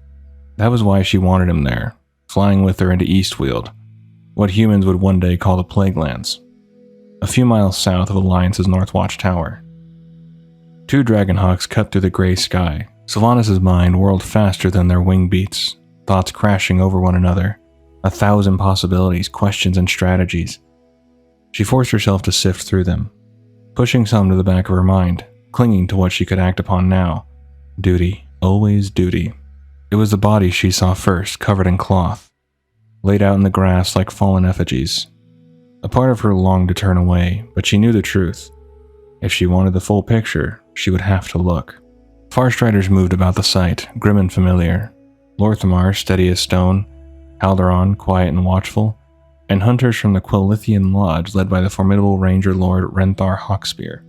That was why she wanted him there, flying with her into Eastweald, what humans would one day call the Plaguelands, a few miles south of Alliance's Northwatch Tower. 2 Dragonhawks cut through the gray sky. Sylvanas' mind whirled faster than their wing beats, thoughts crashing over one another, 1,000 possibilities, questions, and strategies. She forced herself to sift through them, pushing some to the back of her mind, clinging to what she could act upon now. Duty, always duty. It was the body she saw first, covered in cloth, laid out in the grass like fallen effigies. A part of her longed to turn away, but she knew the truth. If she wanted the full picture, she would have to look. Farstriders moved about the site, grim and familiar. Lorthamar, steady as stone, Haldoran, quiet and watchful, and hunters from the Quelithian Lodge led by the formidable Ranger Lord Renthar Hawkspear.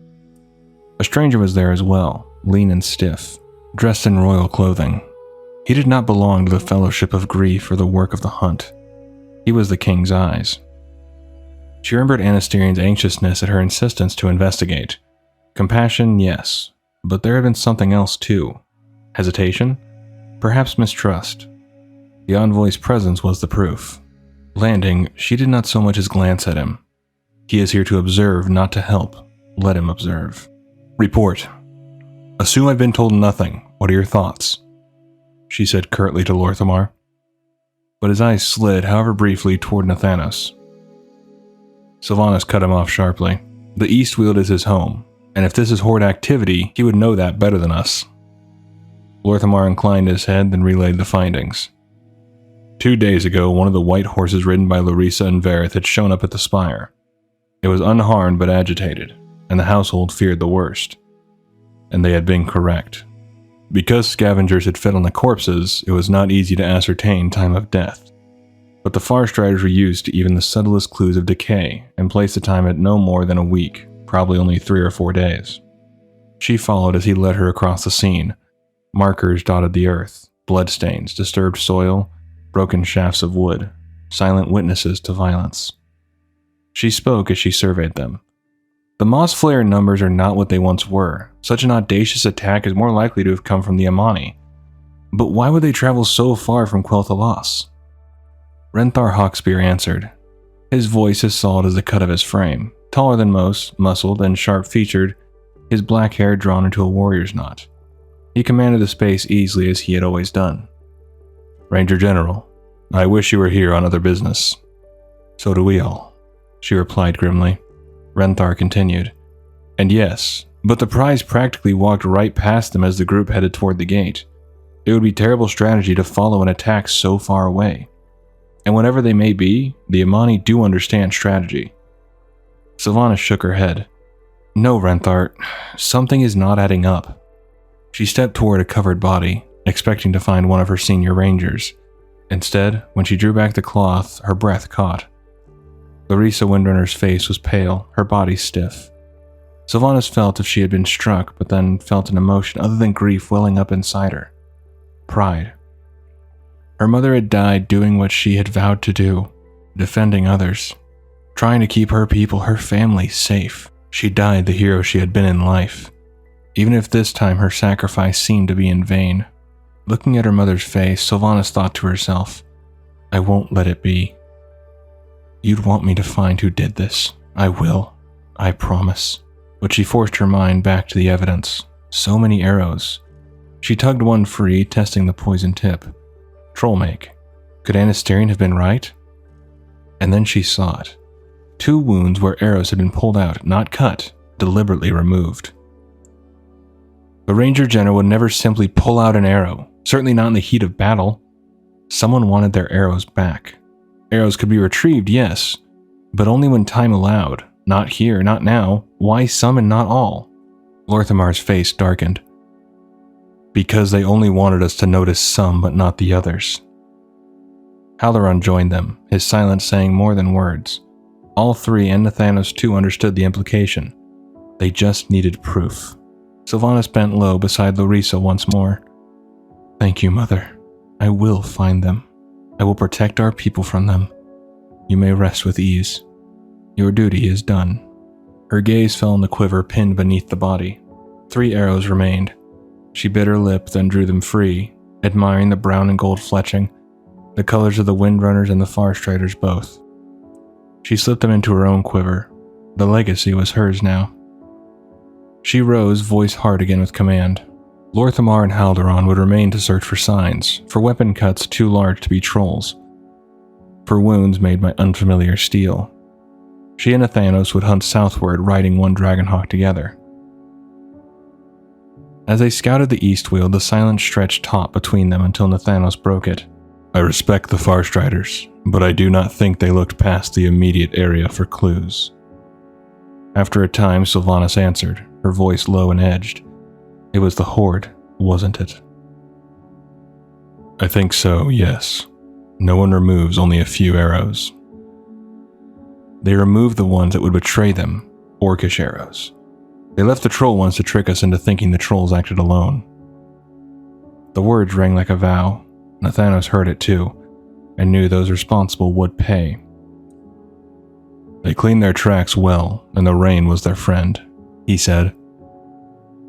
A stranger was there as well, lean and stiff, dressed in royal clothing. He did not belong to the Fellowship of Grief or the work of the Hunt. He was the king's eyes. She remembered Anastarian's anxiousness at her insistence to investigate. Compassion, yes, but there had been something else too. Hesitation? Perhaps mistrust. The envoy's presence was the proof. Landing, she did not so much as glance at him. He is here to observe, not to help. Let him observe. Report. Assume I've been told nothing. What are your thoughts? She said curtly to Lorthamar. But his eyes slid, however briefly, toward Nathanos. Sylvanas cut him off sharply. The Eastweald is his home, and if this is Horde activity, he would know that better than us. Lorthamar inclined his head, then relayed the findings. 2 days ago, one of the white horses ridden by Larissa and Vareth had shown up at the spire. It was unharmed but agitated, and the household feared the worst. And they had been correct. Because scavengers had fed on the corpses, it was not easy to ascertain time of death. But the Farstriders were used to even the subtlest clues of decay and placed the time at no more than a week, probably only 3 or 4 days. She followed as he led her across the scene. Markers dotted the earth, bloodstains, disturbed soil, broken shafts of wood, silent witnesses to violence. She spoke as she surveyed them. The Mossflayer numbers are not what they once were. Such an audacious attack is more likely to have come from the Amani. But why would they travel so far from Quel'Thalas? Renthar Hawkspear answered, his voice as solid as the cut of his frame, taller than most, muscled and sharp-featured, his black hair drawn into a warrior's knot. He commanded the space easily as he had always done. Ranger General, I wish you were here on other business. So do we all, she replied grimly. Renthar continued, and yes, but the prize practically walked right past them as the group headed toward the gate. It would be terrible strategy to follow an attack so far away. And whatever they may be, the Amani do understand strategy. Sylvanas shook her head. No, Renthart, something is not adding up. She stepped toward a covered body, expecting to find one of her senior rangers. Instead, when she drew back the cloth, her breath caught. Larissa Windrunner's face was pale, her body stiff. Sylvanas felt if she had been struck, but then felt an emotion other than grief welling up inside her. Pride. Her mother had died doing what she had vowed to do, defending others, trying to keep her people, her family, safe. She died the hero she had been in life, even if this time her sacrifice seemed to be in vain. Looking at her mother's face, Sylvanas thought to herself, I won't let it be. You'd want me to find who did this. I will. I promise. But she forced her mind back to the evidence. So many arrows. She tugged one free, testing the poison tip. Troll make. Could Anasterion have been right? And then she saw it. 2 wounds where arrows had been pulled out, not cut, deliberately removed. The Ranger General would never simply pull out an arrow, certainly not in the heat of battle. Someone wanted their arrows back. Arrows could be retrieved, yes, but only when time allowed. Not here, not now. Why some and not all? Lorthamar's face darkened. Because they only wanted us to notice some, but not the others. Haldoran joined them, his silence saying more than words. All 3 and Nathanos too understood the implication. They just needed proof. Sylvanas bent low beside Larissa once more. Thank you, Mother. I will find them. I will protect our people from them. You may rest with ease. Your duty is done. Her gaze fell on the quiver pinned beneath the body. 3 arrows remained. She bit her lip, then drew them free, admiring the brown and gold fletching, the colors of the Windrunners and the Farstriders both. She slipped them into her own quiver. The legacy was hers now. She rose, voice hard again with command. Lorthamar and Haldoran would remain to search for signs, for weapon cuts too large to be trolls, for wounds made by unfamiliar steel. She and Nathanos would hunt southward, riding one dragonhawk together. As they scouted the Eastweald, the silence stretched taut between them until Nathanos broke it. I respect the Farstriders, but I do not think they looked past the immediate area for clues. After a time, Sylvanas answered, her voice low and edged. It was the Horde, wasn't it? I think so, yes. No one removes only a few arrows. They removed the ones that would betray them, orcish arrows. They left the troll ones to trick us into thinking the trolls acted alone. The words rang like a vow. Nathanos heard it too, and knew those responsible would pay. They cleaned their tracks well, and the rain was their friend, he said.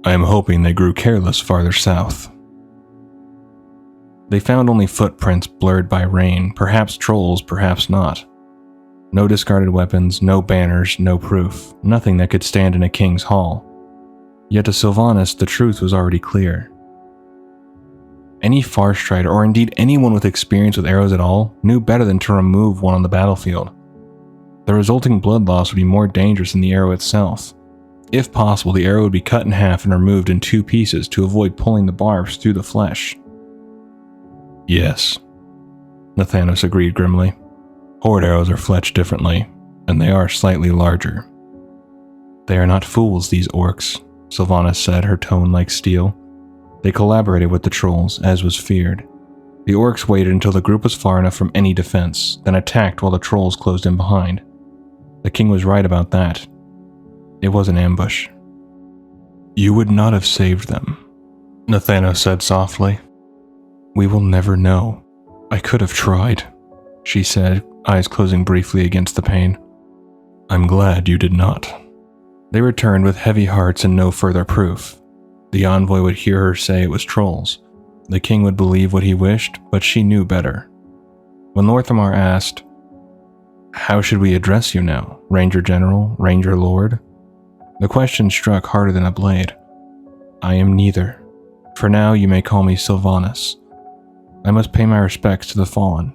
I am hoping they grew careless farther south. They found only footprints blurred by rain, perhaps trolls, perhaps not. No discarded weapons, no banners, no proof, nothing that could stand in a king's hall. Yet to Sylvanas, the truth was already clear. Any Farstrider, or indeed anyone with experience with arrows at all, knew better than to remove one on the battlefield. The resulting blood loss would be more dangerous than the arrow itself. If possible, the arrow would be cut in half and removed in 2 pieces to avoid pulling the barbs through the flesh. Yes, Nathanos agreed grimly. Horde arrows are fletched differently, and they are slightly larger. They are not fools, these orcs, Sylvanas said, her tone like steel. They collaborated with the trolls, as was feared. The orcs waited until the group was far enough from any defense, then attacked while the trolls closed in behind. The king was right about that. It was an ambush. You would not have saved them, Nathanos said softly. We will never know. I could have tried, she said, eyes closing briefly against the pain. I'm glad you did not. They returned with heavy hearts and no further proof. The envoy would hear her say it was trolls. The king would believe what he wished, but she knew better. When Lorthamar asked, How should we address you now, Ranger General, Ranger Lord? The question struck harder than a blade. I am neither. For now you may call me Sylvanas. I must pay my respects to the fallen.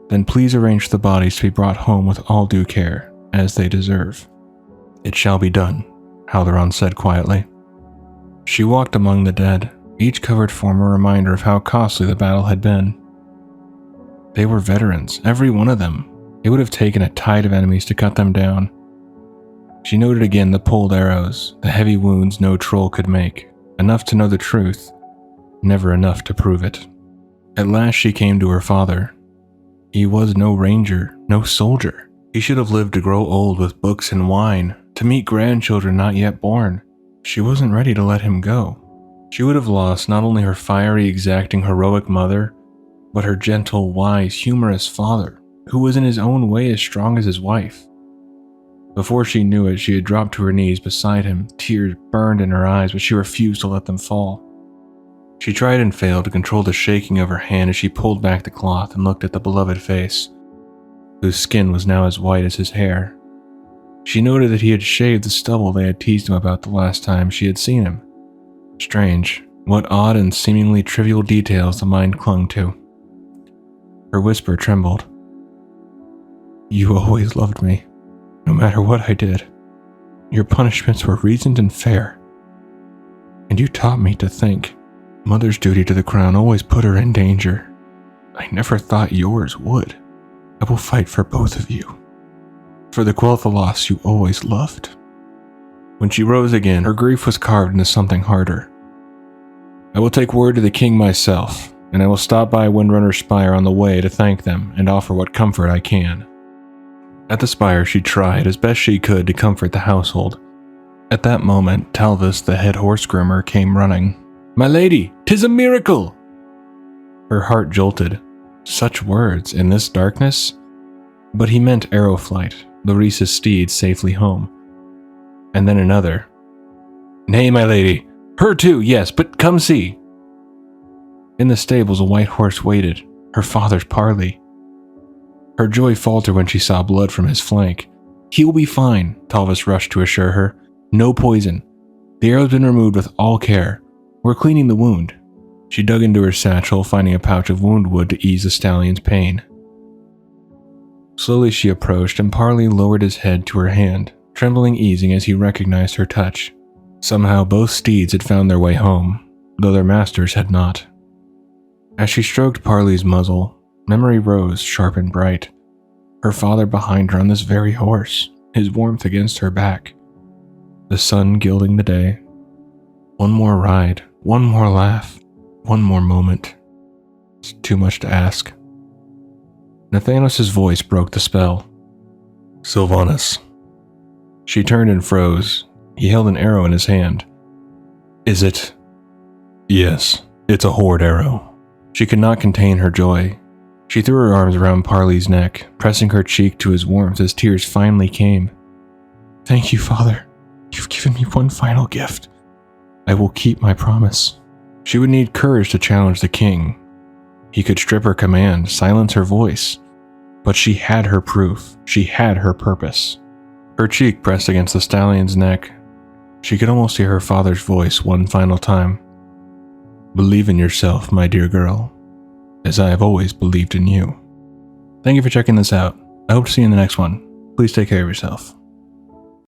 Then please arrange the bodies to be brought home with all due care, as they deserve. It shall be done, Haldoran said quietly. She walked among the dead, each covered form a reminder of how costly the battle had been. They were veterans, every one of them. It would have taken a tide of enemies to cut them down. She noted again the pulled arrows, the heavy wounds no troll could make. Enough to know the truth, never enough to prove it. At last she came to her father. He was no ranger, no soldier. He should have lived to grow old with books and wine, to meet grandchildren not yet born. She wasn't ready to let him go. She would have lost not only her fiery, exacting, heroic mother, but her gentle, wise, humorous father, who was in his own way as strong as his wife. Before she knew it, she had dropped to her knees beside him, tears burned in her eyes, but she refused to let them fall. She tried and failed to control the shaking of her hand as she pulled back the cloth and looked at the beloved face, whose skin was now as white as his hair. She noted that he had shaved the stubble they had teased him about the last time she had seen him. Strange, what odd and seemingly trivial details the mind clung to. Her whisper trembled. "You always loved me, no matter what I did. Your punishments were reasoned and fair. And you taught me to think. Mother's duty to the crown always put her in danger. I never thought yours would. I will fight for both of you. For the Quel'Thalas you always loved." When she rose again, her grief was carved into something harder. "I will take word to the king myself, and I will stop by Windrunner's spire on the way to thank them and offer what comfort I can." At the spire she tried as best she could to comfort the household. At that moment, Talvis, the head horse groomer, came running. "My lady, 'tis a miracle!" Her heart jolted. Such words in this darkness? But he meant Arrowflight, Larissa's steed, safely home. And then another. "Nay, my lady. Her too, yes, but come see." In the stables a white horse waited, her father's Parley. Her joy faltered when she saw blood from his flank. "He will be fine," Talvis rushed to assure her. "No poison. The arrow's been removed with all care. We're cleaning the wound." She dug into her satchel, finding a pouch of wound wood to ease the stallion's pain. Slowly she approached, and Parley lowered his head to her hand, trembling easing as he recognized her touch. Somehow both steeds had found their way home, though their masters had not. As she stroked Parley's muzzle, memory rose, sharp and bright. Her father behind her on this very horse, his warmth against her back. The sun gilding the day. One more ride, one more laugh, one more moment. It's too much to ask. Nathanos' voice broke the spell. "Sylvanas." She turned and froze. He held an arrow in his hand. "Is it?" "Yes, it's a horde arrow." She could not contain her joy. She threw her arms around Parley's neck, pressing her cheek to his warmth as tears finally came. "Thank you, Father. You've given me one final gift. I will keep my promise." She would need courage to challenge the king. He could strip her command, silence her voice. But she had her proof. She had her purpose. Her cheek pressed against the stallion's neck. She could almost hear her father's voice one final time. "Believe in yourself, my dear girl, as I have always believed in you." Thank you for checking this out. I hope to see you in the next one. Please take care of yourself.